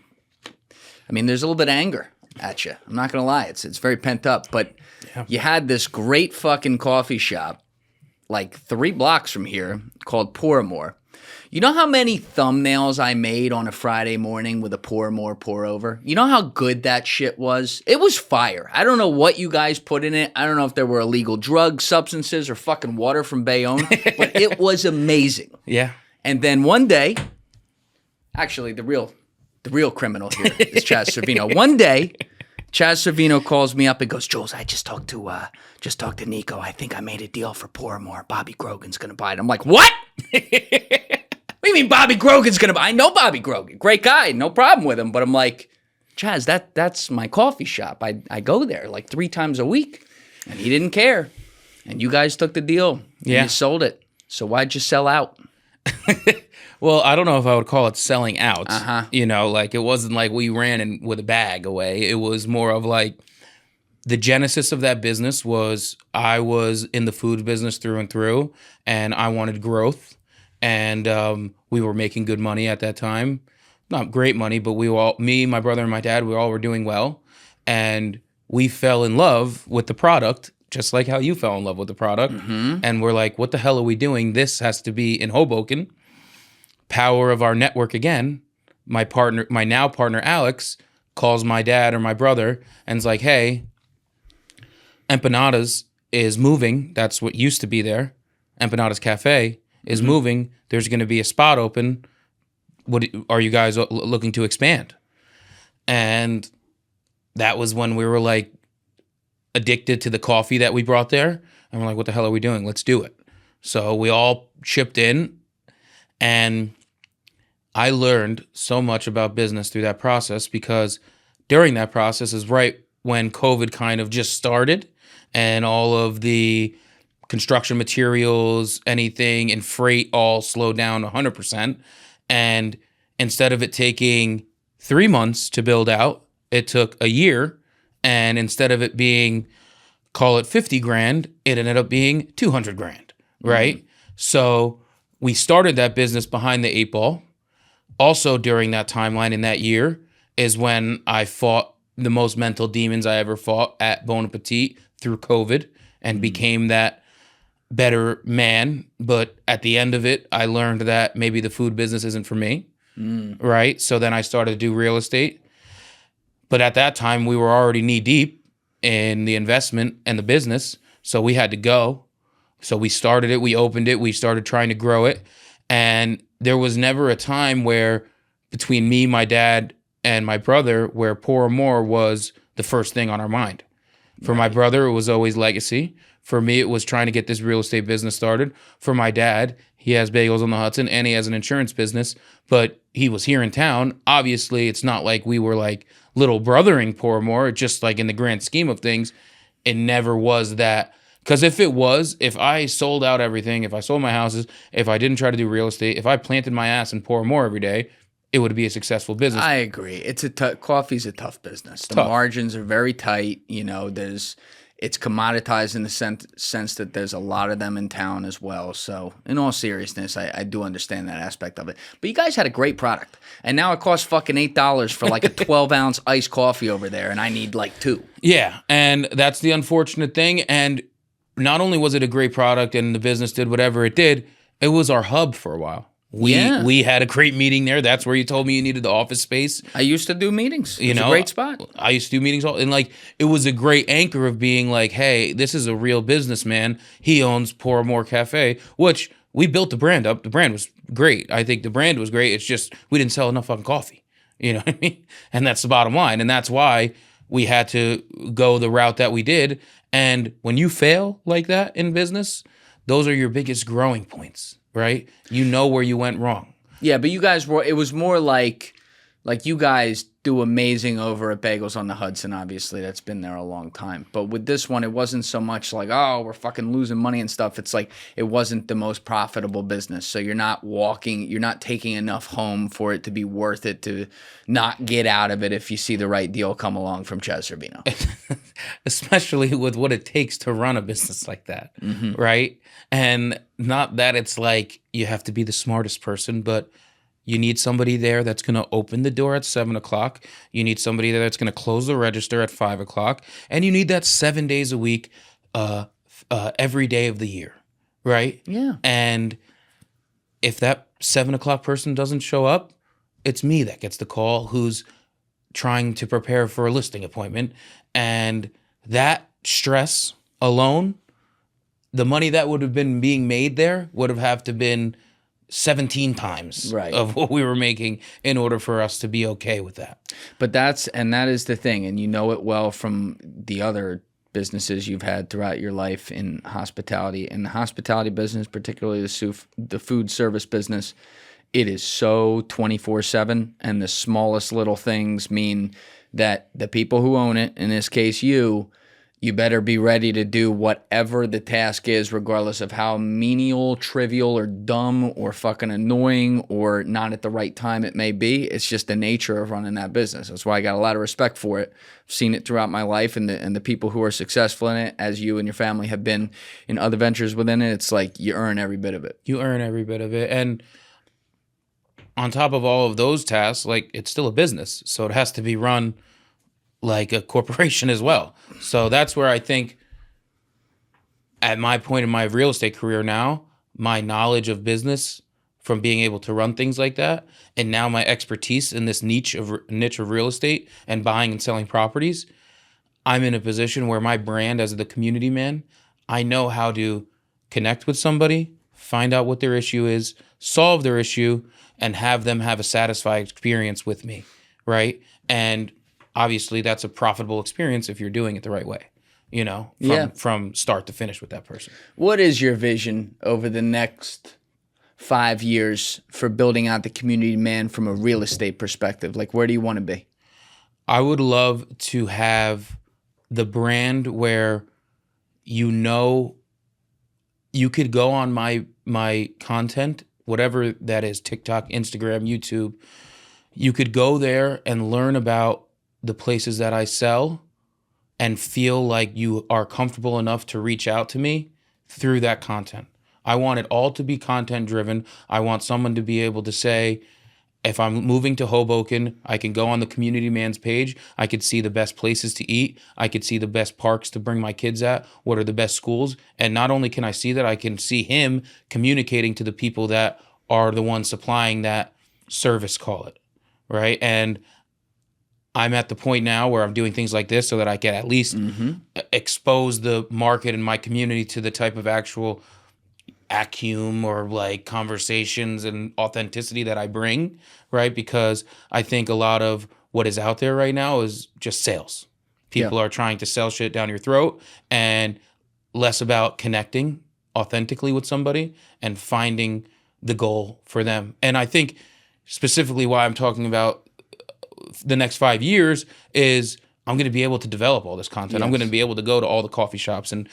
there's a little bit of anger at you. I'm not going to lie. It's very pent up, but you had this great fucking coffee shop like 3 blocks from here called Pour More. You know how many thumbnails I made on a Friday morning with a Pour More pour over? You know how good that shit was? It was fire. I don't know what you guys put in it. I don't know if there were illegal drugs, substances, or fucking water from Bayonne, but it was amazing. Yeah. And then one day, actually the real criminal here is Chaz Servino. One day, Chaz Servino calls me up and goes, Jules, I just talked to Nico. I think I made a deal for Pourmore. Bobby Grogan's gonna buy it. I'm like, what? What do you mean Bobby Grogan's gonna buy it? I know Bobby Grogan. Great guy, no problem with him. But I'm like, Chaz, that's my coffee shop. I go there like 3 times a week. And he didn't care. And you guys took the deal. And you sold it. So why'd you sell out? Well, I don't know if I would call it selling out. Uh-huh. You know, like it wasn't like we ran with a bag away. It was more of like the genesis of that business was I was in the food business through and through, and I wanted growth. And we were making good money at that time. Not great money, but me, my brother, and my dad, we all were doing well. And we fell in love with the product, just like how you fell in love with the product. Mm-hmm. And we're like, what the hell are we doing? This has to be in Hoboken. Power of our network again. My now partner, Alex, calls my dad or my brother and is like, hey, Empanadas is moving. That's what used to be there. Empanadas Cafe is moving. There's going to be a spot open. What are you guys looking to expand? And that was when we were like addicted to the coffee that we brought there. And we're like, what the hell are we doing? Let's do it. So we all chipped in, and I learned so much about business through that process, because during that process is right when COVID kind of just started and all of the construction materials, anything, and freight all slowed down 100%. And instead of it taking 3 months to build out, it took a year. And instead of it being, call it 50 grand, it ended up being 200 grand, right? Mm-hmm. So we started that business behind the 8 ball. Also during that timeline in that year is when I fought the most mental demons I ever fought at Buon Appetite through COVID and became that better man. But at the end of it, I learned that maybe the food business isn't for me, right? So then I started to do real estate. But at that time, we were already knee deep in the investment and the business. So we had to go. So we started it, we opened it, we started trying to grow it. And there was never a time where between me, my dad, and my brother, where Pourmore was the first thing on our mind. For my brother, it was always legacy. For me, it was trying to get this real estate business started. For my dad, he has bagels on the Hudson and he has an insurance business, but he was here in town. Obviously, it's not like we were like little brothering Pourmore. Just like in the grand scheme of things, it never was that. Because if I sold out everything, if I sold my houses, if I didn't try to do real estate, if I planted my ass in Pourmore every day, it would be a successful business. I agree. Coffee's a tough business. The margins are very tight. You know, it's commoditized in the sense that there's a lot of them in town as well. So in all seriousness, I do understand that aspect of it. But you guys had a great product. And now it costs fucking $8 for like a 12-ounce iced coffee over there, and I need like 2. Yeah, and that's the unfortunate thing. And not only was it a great product and the business did whatever it did, it was our hub for a while. We had a great meeting there. That's where you told me you needed the office space. I used to do meetings. It was a great spot. I used to do meetings and like it was a great anchor of being like, hey, this is a real businessman. He owns Pourmore Cafe, which we built the brand up. The brand was great. I think the brand was great. It's just we didn't sell enough fucking coffee. You know what I mean? And that's the bottom line. And that's why we had to go the route that we did. And when you fail like that in business, those are your biggest growing points, right? You know where you went wrong. Yeah, but you guys it was more like you guys do amazing over at Bagels on the Hudson, obviously. That's been there a long time. But with this one, it wasn't so much like, oh, we're fucking losing money and stuff. It's like it wasn't the most profitable business. So you're not taking enough home for it to be worth it to not get out of it if you see the right deal come along from Chaz Servino. Especially with what it takes to run a business like that, right? And not that it's like you have to be the smartest person, but you need somebody there that's going to open the door at 7 o'clock. You need somebody there that's going to close the register at 5 o'clock. And you need that 7 days a week, every day of the year, right? Yeah. And if that 7 o'clock person doesn't show up, it's me that gets the call who's trying to prepare for a listing appointment. And that stress alone, the money that would have been being made there would have to been 17 times Right. of what we were making in order for us to be okay with that. But that is the thing, and you know it well from the other businesses you've had throughout your life in hospitality. In the hospitality business, particularly the food service business, it is so 24/7, and the smallest little things mean that the people who own it, in this case you better be ready to do whatever the task is, regardless of how menial, trivial, or dumb, or fucking annoying, or not at the right time it may be. It's just the nature of running that business. That's why I got a lot of respect for it. I've seen it throughout my life, and the people who are successful in it, as you and your family have been in other ventures within it, it's like you earn every bit of it. You earn every bit of it. And on top of all of those tasks, like, it's still a business. So it has to be run like a corporation as well. So that's where I think at my point in my real estate career now, my knowledge of business from being able to run things like that, and now my expertise in this niche of real estate and buying and selling properties, I'm in a position where my brand as the community man, I know how to connect with somebody, find out what their issue is, solve their issue, and have them have a satisfied experience with me, right? And obviously that's a profitable experience if you're doing it the right way, you know, from start to finish with that person. What is your vision over the next 5 years for building out the community man from a real estate perspective? Like, where do you want to be? I would love to have the brand where, you know, you could go on my content, whatever that is, TikTok, Instagram, YouTube, you could go there and learn about the places that I sell and feel like you are comfortable enough to reach out to me through that content. I want it all to be content driven. I want someone to be able to say, if I'm moving to Hoboken, I can go on the community man's page. I could see the best places to eat. I could see the best parks to bring my kids at. What are the best schools? And not only can I see that, I can see him communicating to the people that are the ones supplying that service, call it, right? And I'm at the point now where I'm doing things like this so that I can at least expose the market and my community to the type of actual acumen or like conversations and authenticity that I bring, right? Because I think a lot of what is out there right now is just sales. People are trying to sell shit down your throat, and less about connecting authentically with somebody and finding the goal for them. And I think specifically why I'm talking about the next 5 years is I'm going to be able to develop all this content. I'm going to be able to go to all the coffee shops, and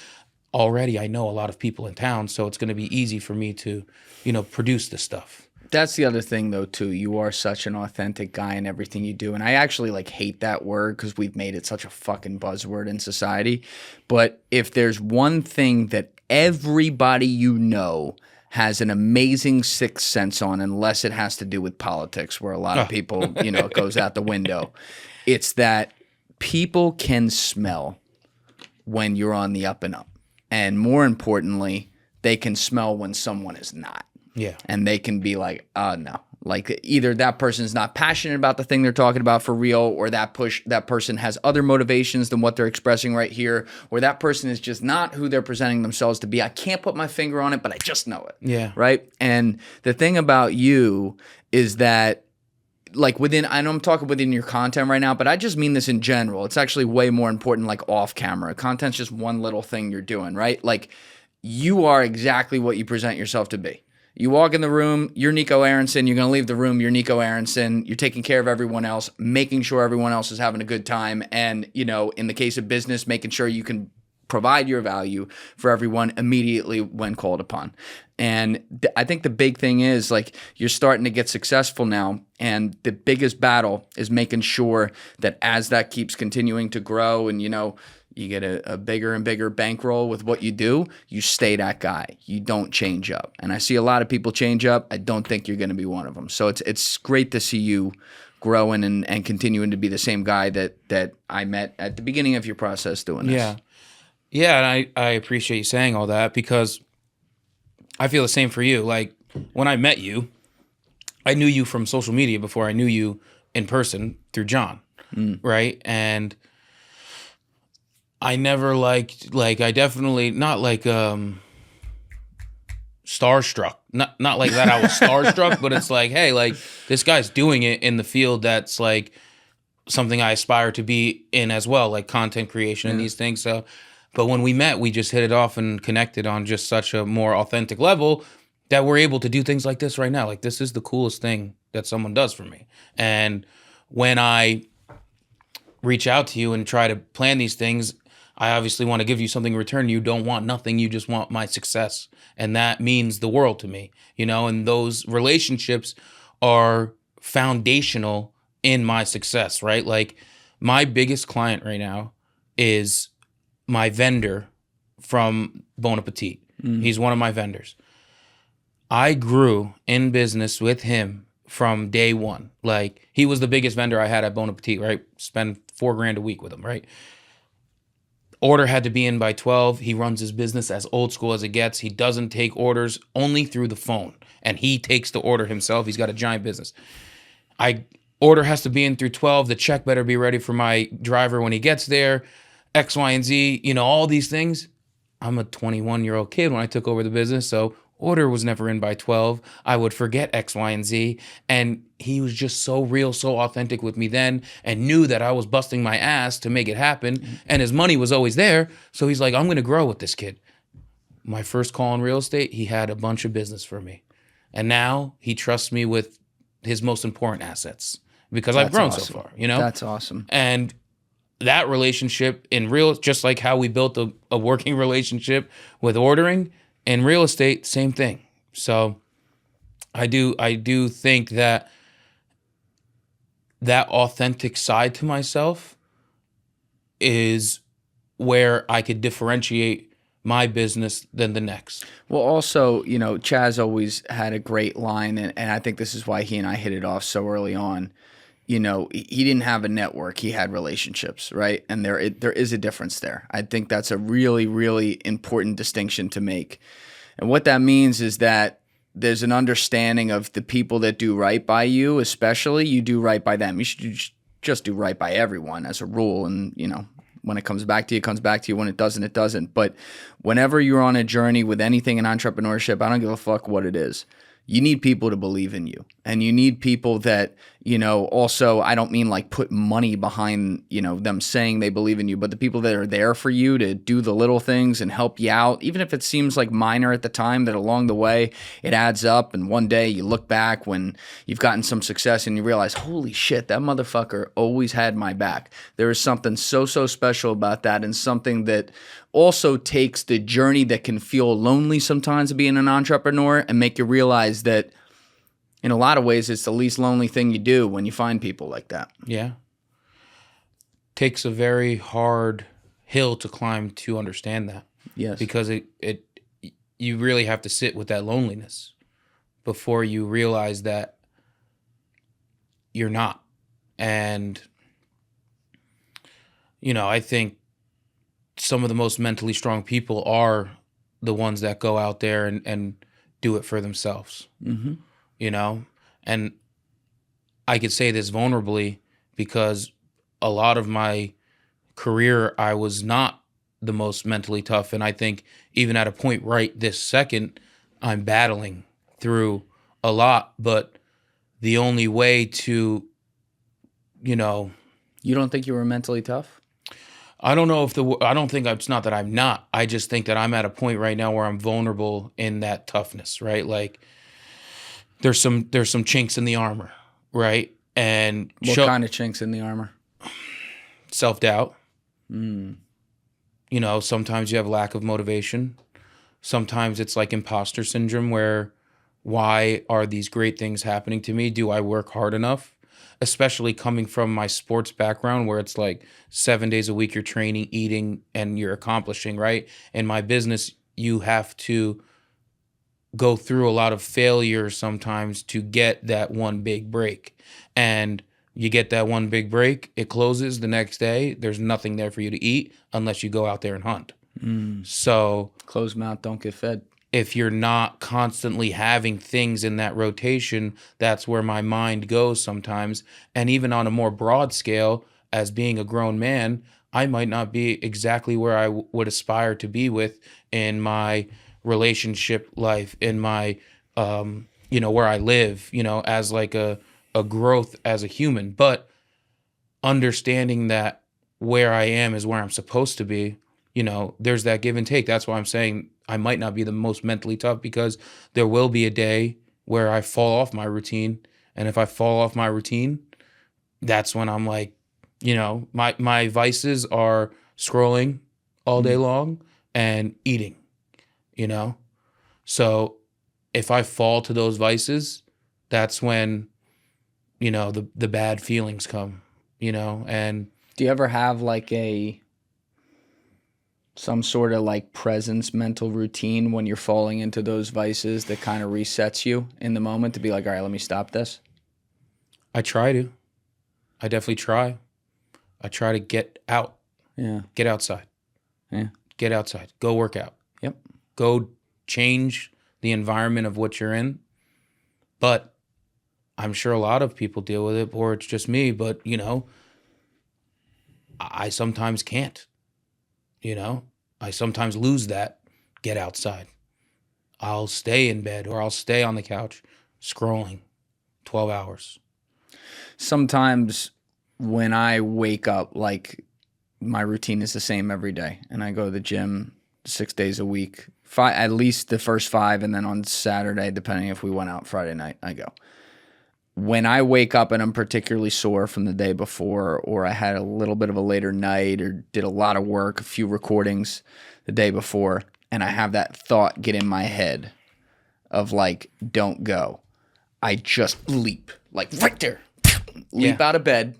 already I know a lot of people in town, so it's going to be easy for me to, you know, produce this stuff. That's the other thing, though, too. You are such an authentic guy in everything you do. And I actually, like, hate that word because we've made it such a fucking buzzword in society. But if there's one thing that everybody you know has an amazing sixth sense on, unless it has to do with politics, where a lot of people, you know, it goes out the window, it's that people can smell when you're on the up and up. And more importantly, they can smell when someone is not. Yeah. And they can be like, oh, no. Like, either that person's not passionate about the thing they're talking about for real, or that person has other motivations than what they're expressing right here, or that person is just not who they're presenting themselves to be. I can't put my finger on it, but I just know it. Yeah. Right? And the thing about you is that, like, I know I'm talking within your content right now, but I just mean this in general. It's actually way more important, like, off camera. Content's just one little thing you're doing, right? Like, you are exactly what you present yourself to be. You walk in the room, you're Nico Aronson. You're going to leave the room, you're Nico Aronson. You're taking care of everyone else, making sure everyone else is having a good time. And, you know, in the case of business, making sure you can provide your value for everyone immediately when called upon. And I think the big thing is, like, you're starting to get successful now. And the biggest battle is making sure that as that keeps continuing to grow and, you know, you get a bigger and bigger bankroll with what you do, you stay that guy. You don't change up. And I see a lot of people change up. I don't think you're going to be one of them. So it's great to see you growing and continuing to be the same guy that I met at the beginning of your process doing this. Yeah. Yeah, and I appreciate you saying all that, because I feel the same for you. Like, when I met you, I knew you from social media before I knew you in person through John, right? And I never liked, like, I definitely, not like, starstruck. Not like that I was starstruck, but it's like, hey, like this guy's doing it in the field that's like something I aspire to be in as well, like content creation and these things. So, but when we met, we just hit it off and connected on just such a more authentic level that we're able to do things like this right now. Like this is the coolest thing that someone does for me. And when I reach out to you and try to plan these things, I obviously want to give you something in return. You don't want nothing. You just want my success. And that means the world to me, you know, and those relationships are foundational in my success, right? Like my biggest client right now is my vendor from Buon Appetite. He's one of my vendors. I grew in business with him from day one. Like he was the biggest vendor I had at Buon Appetite, right? Spend $4,000 a week with him, right? Order had to be in by 12. He runs his business as old school as it gets. He doesn't take orders, only through the phone. And he takes the order himself. He's got a giant business. Order has to be in through 12. The check better be ready for my driver when he gets there. X, Y, and Z, you know, all these things. I'm a 21-year-old kid when I took over the business, so order was never in by 12. I would forget X, Y, and Z. And he was just so real, so authentic with me then, and knew that I was busting my ass to make it happen. And his money was always there. So he's like, I'm going to grow with this kid. My first call in real estate, he had a bunch of business for me. And now he trusts me with his most important assets because I've grown so far, you know? That's awesome. And that relationship in real, just like how we built a working relationship with ordering, in real estate, same thing. So I do think that authentic side to myself is where I could differentiate my business than the next. Well, also, you know, Chaz always had a great line, and I think this is why he and I hit it off so early on. You know, he didn't have a network. He had relationships, right? And there is a difference there. I think that's a really, really important distinction to make. And what that means is that there's an understanding of the people that do right by you, especially, you do right by them. You should just do right by everyone as a rule. And, you know, when it comes back to you, it comes back to you. When it doesn't, it doesn't. But whenever you're on a journey with anything in entrepreneurship, I don't give a fuck what it is. You need people to believe in you, and you need people that, you know, also, I don't mean like put money behind, you know, them saying they believe in you, but the people that are there for you to do the little things and help you out, even if it seems like minor at the time, that along the way it adds up. And one day you look back when you've gotten some success and you realize, holy shit, that motherfucker always had my back. There is something so special about that, and something that also takes the journey that can feel lonely sometimes of being an entrepreneur and make you realize that in a lot of ways it's the least lonely thing you do when you find people like that. Yeah. Takes a very hard hill to climb to understand that. Yes. Because you really have to sit with that loneliness before you realize that you're not. And, you know, I think some of the most mentally strong people are the ones that go out there and do it for themselves, you know? And I could say this vulnerably because a lot of my career, I was not the most mentally tough. And I think even at a point right this second, I'm battling through a lot. But the only way to, you know... You don't think you were mentally tough? I don't know if I don't think it's not that I'm not. I just think that I'm at a point right now where I'm vulnerable in that toughness, right? Like there's some chinks in the armor, right? And what kind of chinks in the armor? Self-doubt. You know, sometimes you have lack of motivation. Sometimes it's like imposter syndrome where why are these great things happening to me? Do I work hard enough? Especially coming from my sports background where it's like 7 days a week you're training, eating, and you're accomplishing, right? In my business, you have to go through a lot of failure sometimes to get that one big break. And you get that one big break, it closes the next day. There's nothing there for you to eat unless you go out there and hunt. So closed mouth don't get fed. If you're not constantly having things in that rotation, that's where my mind goes sometimes. And even on a more broad scale, as being a grown man, I might not be exactly where I would aspire to be with in my relationship life, in my, where I live, as like a growth as a human. But understanding that where I am is where I'm supposed to be, there's that give and take. That's why I'm saying I might not be the most mentally tough, because there will be a day where I fall off my routine. And if I fall off my routine, that's when I'm like, my vices are scrolling all day long and eating, So if I fall to those vices, that's when, the bad feelings come, and Do you ever have like some sort of like presence mental routine when you're falling into those vices that kind of resets you in the moment to be like, all right, let me stop this? I try to. I definitely try. I try to get out. Yeah. Get outside. Yeah. Get outside. Go work out. Yep. Go change the environment of what you're in. But I'm sure a lot of people deal with it, or it's just me. But, I sometimes can't. I sometimes lose that. Get outside. I'll stay in bed, or I'll stay on the couch scrolling 12 hours. Sometimes when I wake up, like my routine is the same every day, and I go to the gym 6 days a week, at least the first 5, and then on Saturday, depending if we went out Friday night, I go. When I wake up and I'm particularly sore from the day before, or I had a little bit of a later night or did a lot of work, a few recordings the day before, and I have that thought get in my head of like, don't go, I just leap, like right there, leap out of bed.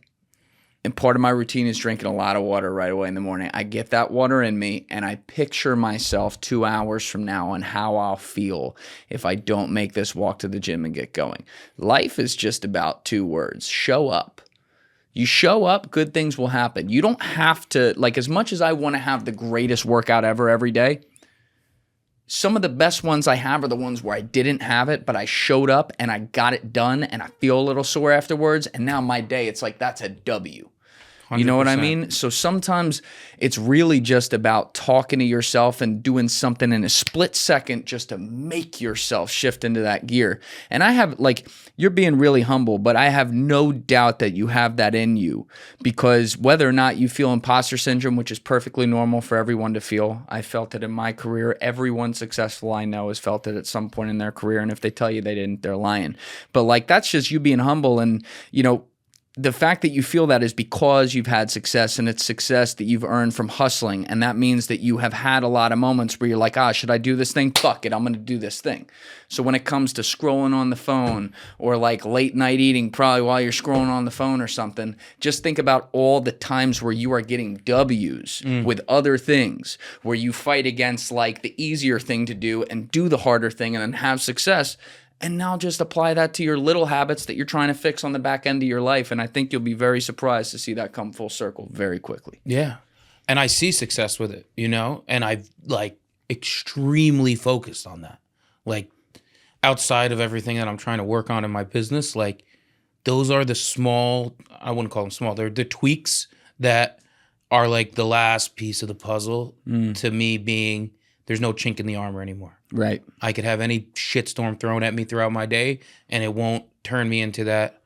And part of my routine is drinking a lot of water right away in the morning. I get that water in me, and I picture myself 2 hours from now and how I'll feel if I don't make this walk to the gym and get going. Life is just about 2 words: show up. You show up, good things will happen. You don't have to, like, as much as I want to have the greatest workout ever every day, some of the best ones I have are the ones where I didn't have it, but I showed up and I got it done, and I feel a little sore afterwards, and now my day, it's like, that's a W. 100%. You know what I mean? So sometimes it's really just about talking to yourself and doing something in a split second just to make yourself shift into that gear. And I have, like, you're being really humble, but I have no doubt that you have that in you, because whether or not you feel imposter syndrome, which is perfectly normal for everyone to feel, I felt it in my career. Everyone successful I know has felt it at some point in their career. And if they tell you they didn't, they're lying. But like, that's just you being humble. And, the fact that you feel that is because you've had success, and it's success that you've earned from hustling. And that means that you have had a lot of moments where you're like, should I do this thing? Fuck it, I'm going to do this thing. So when it comes to scrolling on the phone, or like late night eating probably while you're scrolling on the phone or something, just think about all the times where you are getting W's with other things, where you fight against like the easier thing to do and do the harder thing and then have success. And now just apply that to your little habits that you're trying to fix on the back end of your life. And I think you'll be very surprised to see that come full circle very quickly. Yeah. And I see success with it, and I've like extremely focused on that. Like, outside of everything that I'm trying to work on in my business, like, those are the small, I wouldn't call them small, they're the tweaks that are like the last piece of the puzzle to me being, there's no chink in the armor anymore. Right. I could have any shitstorm thrown at me throughout my day, and it won't turn me into that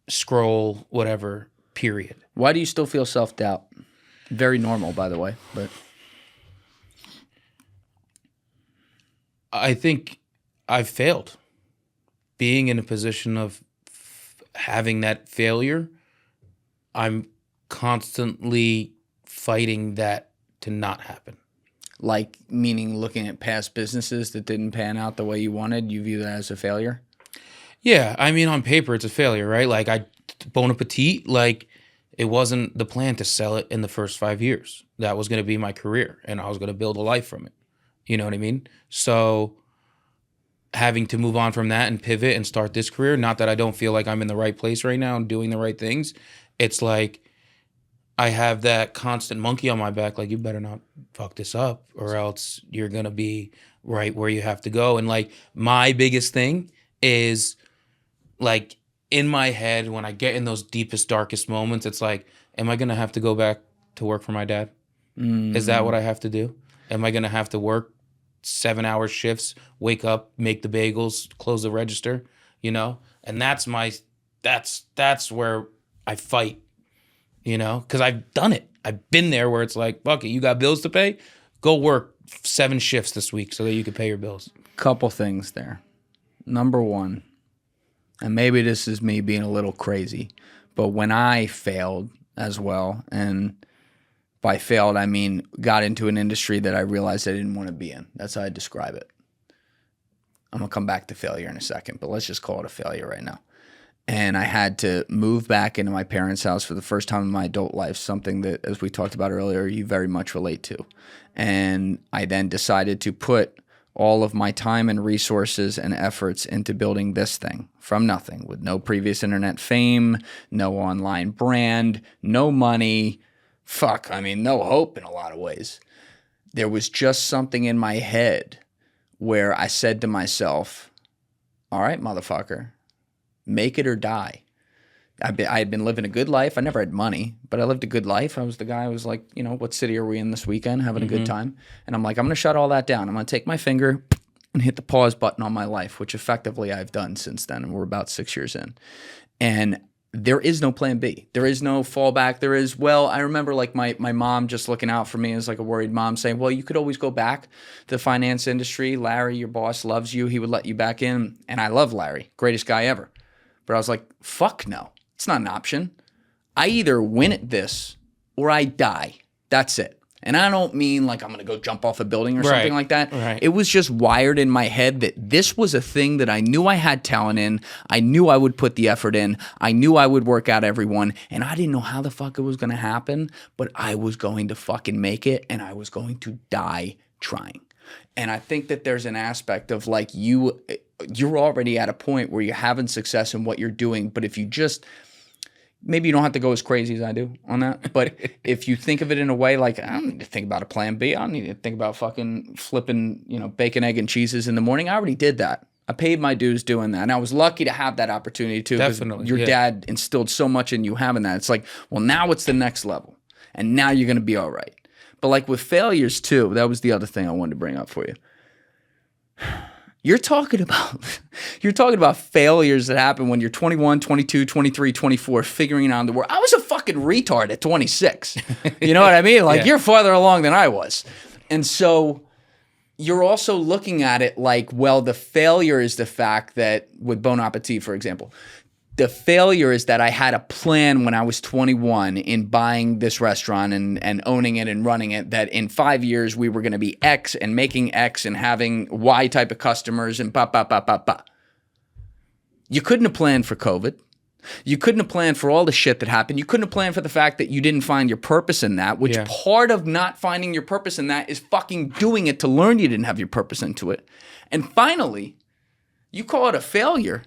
scroll, whatever, period. Why do you still feel self-doubt? Very normal, by the way. But I think I've failed. Being in a position of having that failure, I'm constantly fighting that to not happen. Like, meaning looking at past businesses that didn't pan out the way you wanted, you view that as a failure? Yeah, I mean, on paper, it's a failure, right? Like, Buon Appetite, like, it wasn't the plan to sell it in the first 5 years. That was going to be my career, and I was going to build a life from it. You know what I mean? So having to move on from that and pivot and start this career, not that I don't feel like I'm in the right place right now and doing the right things, it's like, I have that constant monkey on my back, like, you better not fuck this up or else you're going to be right where you have to go. And like, my biggest thing is like, in my head, when I get in those deepest, darkest moments, it's like, am I going to have to go back to work for my dad? Is that what I have to do? Am I going to have to work 7-hour shifts, wake up, make the bagels, close the register, you know? And that's where I fight, you know? Because I've done it. I've been there where it's like, fuck it, you got bills to pay? Go work 7 shifts this week so that you can pay your bills. Couple things there. Number one, and maybe this is me being a little crazy, but when I failed as well, and by failed, I mean got into an industry that I realized I didn't want to be in. That's how I describe it. I'm going to come back to failure in a second, but let's just call it a failure right now. And I had to move back into my parents' house for the first time in my adult life, something that, as we talked about earlier, you very much relate to. And I then decided to put all of my time and resources and efforts into building this thing from nothing, with no previous internet fame, no online brand, no money, no hope in a lot of ways. There was just something in my head where I said to myself, all right, motherfucker, make it or die. I had been living a good life. I never had money, but I lived a good life. I was the guy who was like, what city are we in this weekend? Having a good time. And I'm like, I'm going to shut all that down. I'm going to take my finger and hit the pause button on my life, which effectively I've done since then. And we're about 6 years in. And there is no plan B. There is no fallback. I remember like my mom just looking out for me as like a worried mom saying, well, you could always go back to the finance industry. Larry, your boss, loves you. He would let you back in. And I love Larry. Greatest guy ever. But I was like, fuck no. It's not an option. I either win at this or I die. That's it. And I don't mean like I'm going to go jump off a building or something like that. Right. It was just wired in my head that this was a thing that I knew I had talent in. I knew I would put the effort in. I knew I would work out everyone. And I didn't know how the fuck it was going to happen, but I was going to fucking make it, and I was going to die trying. And I think that there's an aspect of like you're already at a point where you're having success in what you're doing, but if you just – maybe you don't have to go as crazy as I do on that, but if you think of it in a way like, I don't need to think about a plan B. I don't need to think about fucking flipping, bacon, egg, and cheeses in the morning. I already did that. I paid my dues doing that. And I was lucky to have that opportunity too. Definitely. Your dad instilled so much in you having that. It's like, well, now it's the next level. And now you're going to be all right. But like with failures too, that was the other thing I wanted to bring up for you. You're talking about failures that happen when you're 21, 22, 23, 24, figuring out the world. I was a fucking retard at 26. You know what I mean? Like You're farther along than I was. And so you're also looking at it like, well, the failure is the fact that with Buon Appetite, for example, the failure is that I had a plan when I was 21 in buying this restaurant and owning it and running it, that in 5 years we were going to be X and making X and having Y type of customers and ba. You couldn't have planned for COVID. You couldn't have planned for all the shit that happened. You couldn't have planned for the fact that you didn't find your purpose in that, which part of not finding your purpose in that is fucking doing it to learn you didn't have your purpose into it. And finally, you call it a failure.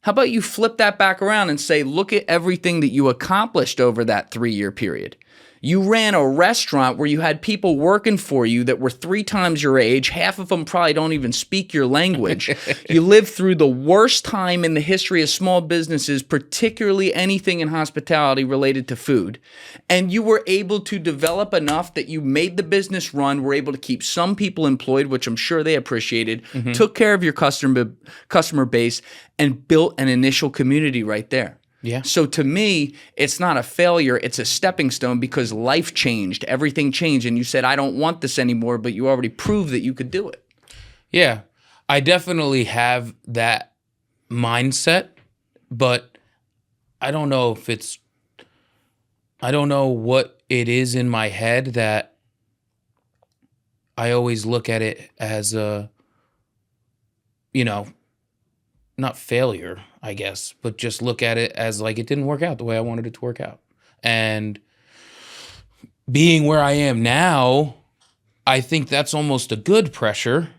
How about you flip that back around and say, look at everything that you accomplished over that 3-year period. You ran a restaurant where you had people working for you that were 3 times your age. Half of them probably don't even speak your language. You lived through the worst time in the history of small businesses, particularly anything in hospitality related to food. And you were able to develop enough that you made the business run, were able to keep some people employed, which I'm sure they appreciated, took care of your customer base, and built an initial community right there. Yeah. So to me, it's not a failure. It's a stepping stone because life changed. Everything changed. And you said, I don't want this anymore, but you already proved that you could do it. Yeah. I definitely have that mindset, but I don't know what it is in my head that I always look at it as a, not failure, I guess, but just look at it as like it didn't work out the way I wanted it to work out. And being where I am now, I think that's almost a good pressure,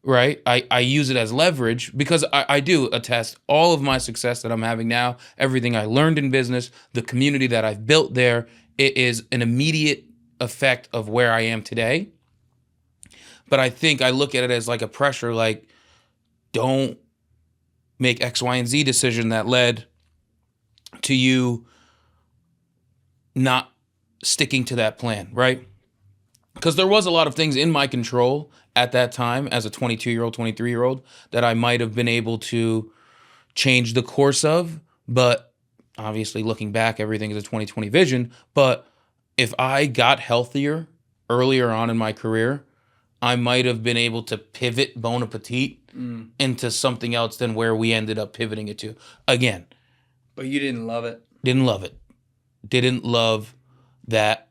right? I use it as leverage because I do attest all of my success that I'm having now, everything I learned in business, the community that I've built there, it is an immediate effect of where I am today. But I think I look at it as like a pressure, like don't make X, Y, and Z decision that led to you not sticking to that plan, right? because there was a lot of things in my control at that time as a 22-year-old, 23-year-old that I might have been able to change the course of. But obviously, looking back, everything is a 20/20 vision. But if I got healthier earlier on in my career, I might have been able to pivot Buon Appetite into something else than where we ended up pivoting it to. Again. But you didn't love it? Didn't love it. Didn't love that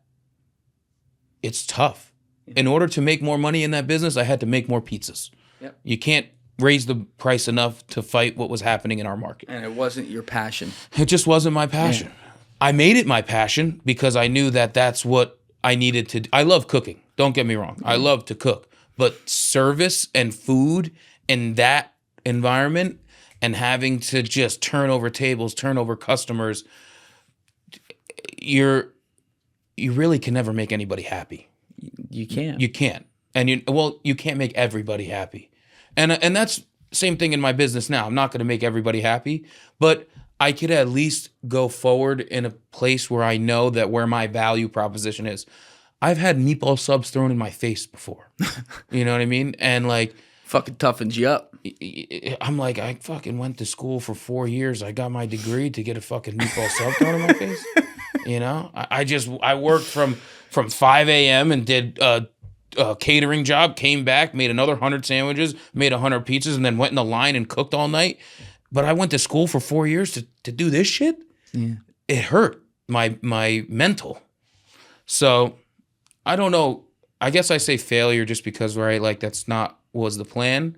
it's tough. In order to make more money in that business, I had to make more pizzas. Yep. You can't raise the price enough to fight what was happening in our market. And it wasn't your passion. It just wasn't my passion. Yeah. I made it my passion because I knew that that's what I needed to do. I love cooking. Don't get me wrong. I love to cook. But service and food in that environment and having to just turn over tables, turn over customers, you really can never make anybody happy. You can't. You can't. And you can't make everybody happy. And that's same thing in my business now. I'm not going to make everybody happy, but I could at least go forward in a place where I know that where my value proposition is. I've had meatball subs thrown in my face before. You know what I mean? And like fucking toughens you up. I'm like, I fucking went to school for 4 years. I got my degree to get a fucking meatball sub thrown in my face. You know, I worked from 5 a.m. and did a catering job, came back, made another 100 sandwiches, made 100 pizzas, and then went in the line and cooked all night. But I went to school for 4 years to do this shit. Yeah. It hurt my mental. So I don't know. I guess I say failure just because, right, like that's not was the plan.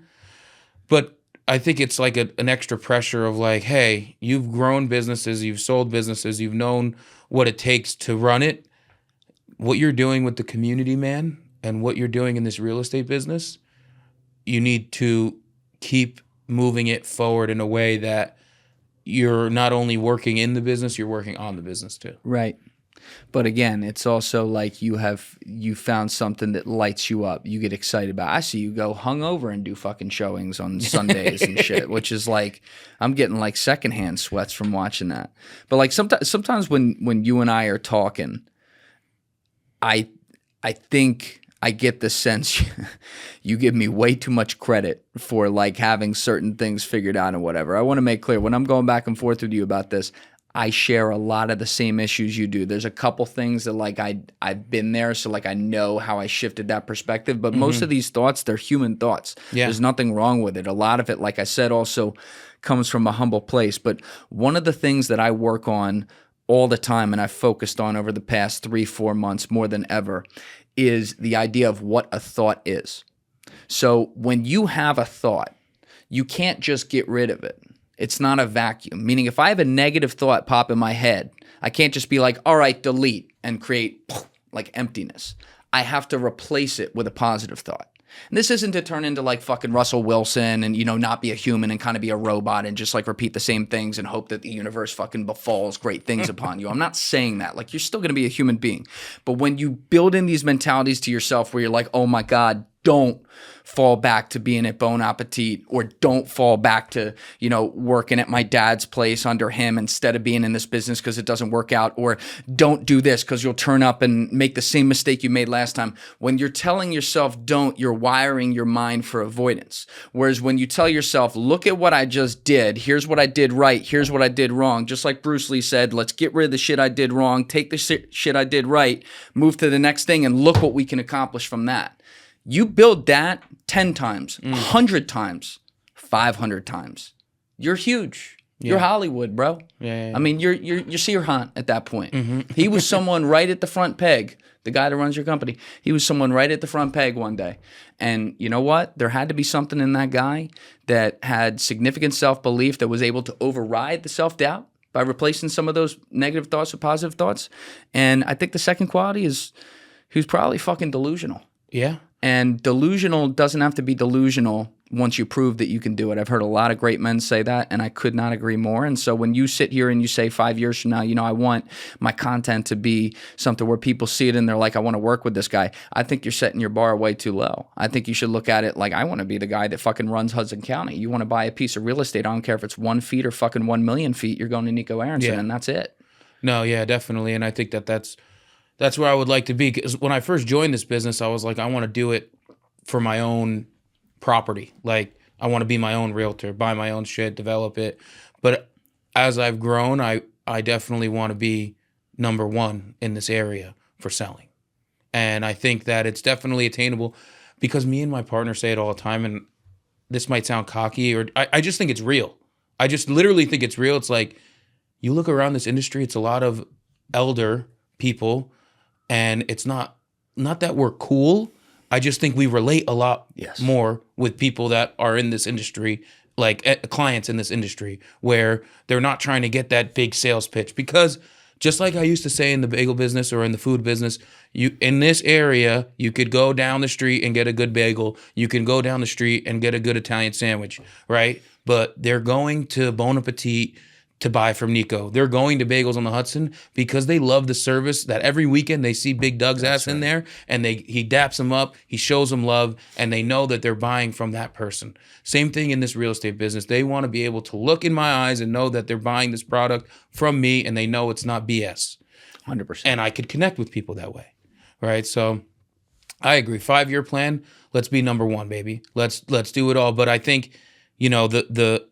But I think it's like an extra pressure of like, hey, you've grown businesses, you've sold businesses, you've known what it takes to run it. What you're doing with the community, man, and what you're doing in this real estate business, you need to keep moving it forward in a way that you're not only working in the business, you're working on the business too. Right. But again, it's also like you found something that lights you up. You get excited about. I see you go hungover and do fucking showings on Sundays and shit, which is like I'm getting like secondhand sweats from watching that. But like sometimes when you and I are talking, I think I get the sense you give me way too much credit for like having certain things figured out and whatever. I want to make clear when I'm going back and forth with you about this, I share a lot of the same issues you do. There's a couple things that like I've been there, so like I know how I shifted that perspective. But most of these thoughts, they're human thoughts. Yeah. There's nothing wrong with it. A lot of it, like I said, also comes from a humble place. But one of the things that I work on all the time and I've focused on over the past 3-4 months more than ever is the idea of what a thought is. So when you have a thought, you can't just get rid of it. It's not a vacuum. Meaning if I have a negative thought pop in my head, I can't just be like, all right, delete and create like emptiness. I have to replace it with a positive thought. And this isn't to turn into like fucking Russell Wilson and, you know, not be a human and kind of be a robot and just like repeat the same things and hope that the universe fucking befalls great things upon you. I'm not saying that. Like you're still going to be a human being. But when you build in these mentalities to yourself where you're like, oh my God, don't fall back to being at Buon Appetite or don't fall back to, you know, working at my dad's place under him instead of being in this business because it doesn't work out, or don't do this because you'll turn up and make the same mistake you made last time. When you're telling yourself don't, you're wiring your mind for avoidance. Whereas when you tell yourself, look at what I just did, here's what I did right, here's what I did wrong, just like Bruce Lee said, let's get rid of the shit I did wrong, take the shit I did right, move to the next thing, and look what we can accomplish from that. You build that 10 times, 100 times, 500 times. You're huge. Yeah. You're Hollywood, bro. Yeah. I mean, you're Serhant at that point. He was someone right at the front peg, the guy that runs your company. He was someone right at the front peg one day. And you know what? There had to be something in that guy that had significant self-belief that was able to override the self-doubt by replacing some of those negative thoughts with positive thoughts. And I think the second quality is he was probably fucking delusional. Yeah. And delusional doesn't have to be delusional once you prove that you can do it. I've heard a lot of great men say that, and I could not agree more. And so when you sit here and you say 5 years from now, you know, I want my content to be something where people see it and they're like, I want to work with this guy. I think you're setting your bar way too low. I think you should look at it like, I want to be the guy that fucking runs Hudson County. You want to buy a piece of real estate, I don't care if it's 1 feet or fucking 1 million feet, you're going to Nico Aronson, and that's it. No, yeah, definitely. And I think that's That's where I would like to be. Because when I first joined this business, I was like, I want to do it for my own property. Like, I want to be my own realtor, buy my own shit, develop it. But as I've grown, I definitely want to be number one in this area for selling. And I think that it's definitely attainable because me and my partner say it all the time. And this might sound cocky, or I just think it's real. I just literally think it's real. It's like, you look around this industry, it's a lot of elder people, and it's not that we're cool. I just think we relate a lot more with people that are in this industry, like clients in this industry, where they're not trying to get that big sales pitch. Because just like I used to say in the bagel business or in the food business, you in this area, you could go down the street and get a good bagel. You can go down the street and get a good Italian sandwich, right? But they're going to Buon Appetite to buy from Nico. They're going to Bagels on the Hudson because they love the service, that every weekend they see Big Doug's ass in there, and he daps them up, he shows them love, and they know that they're buying from that person. Same thing in this real estate business. They want to be able to look in my eyes and know that they're buying this product from me, and they know it's not BS. 100%. And I could connect with people that way, right? So I agree. 5-year plan. Let's be number one, baby. Let's do it all. But I think, the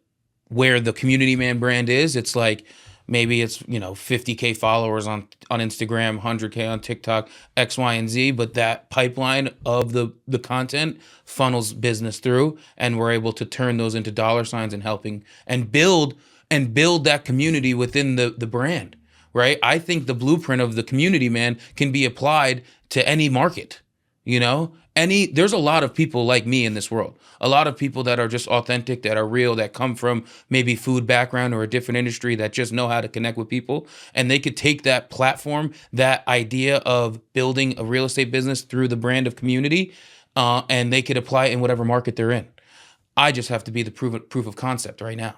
where the Community Man brand is, it's like maybe it's 50K followers on Instagram, 100K on TikTok, X, Y, and Z, but that pipeline of the content funnels business through, and we're able to turn those into dollar signs and helping and build that community within the brand, right? I think the blueprint of the Community Man can be applied to any market. There's a lot of people like me in this world. A lot of people that are just authentic, that are real, that come from maybe food background or a different industry, that just know how to connect with people. And they could take that platform, that idea of building a real estate business through the brand of community, and they could apply it in whatever market they're in. I just have to be the proof of concept right now.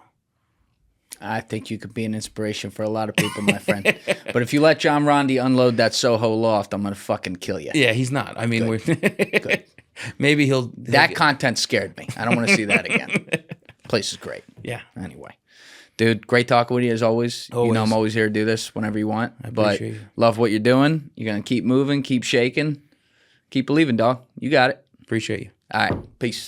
I think you could be an inspiration for a lot of people, my friend. But if you let John Rondi unload that Soho loft, I'm going to fucking kill you. Yeah, he's not. I mean, Good. Maybe he'll That content scared me. I don't want to see that again. Place is great. Yeah. Anyway. Dude, great talking with you as always. I'm always here to do this whenever you want. I appreciate you. Love what you're doing. You're going to keep moving, keep shaking, keep believing, dog. You got it. Appreciate you. All right. Peace.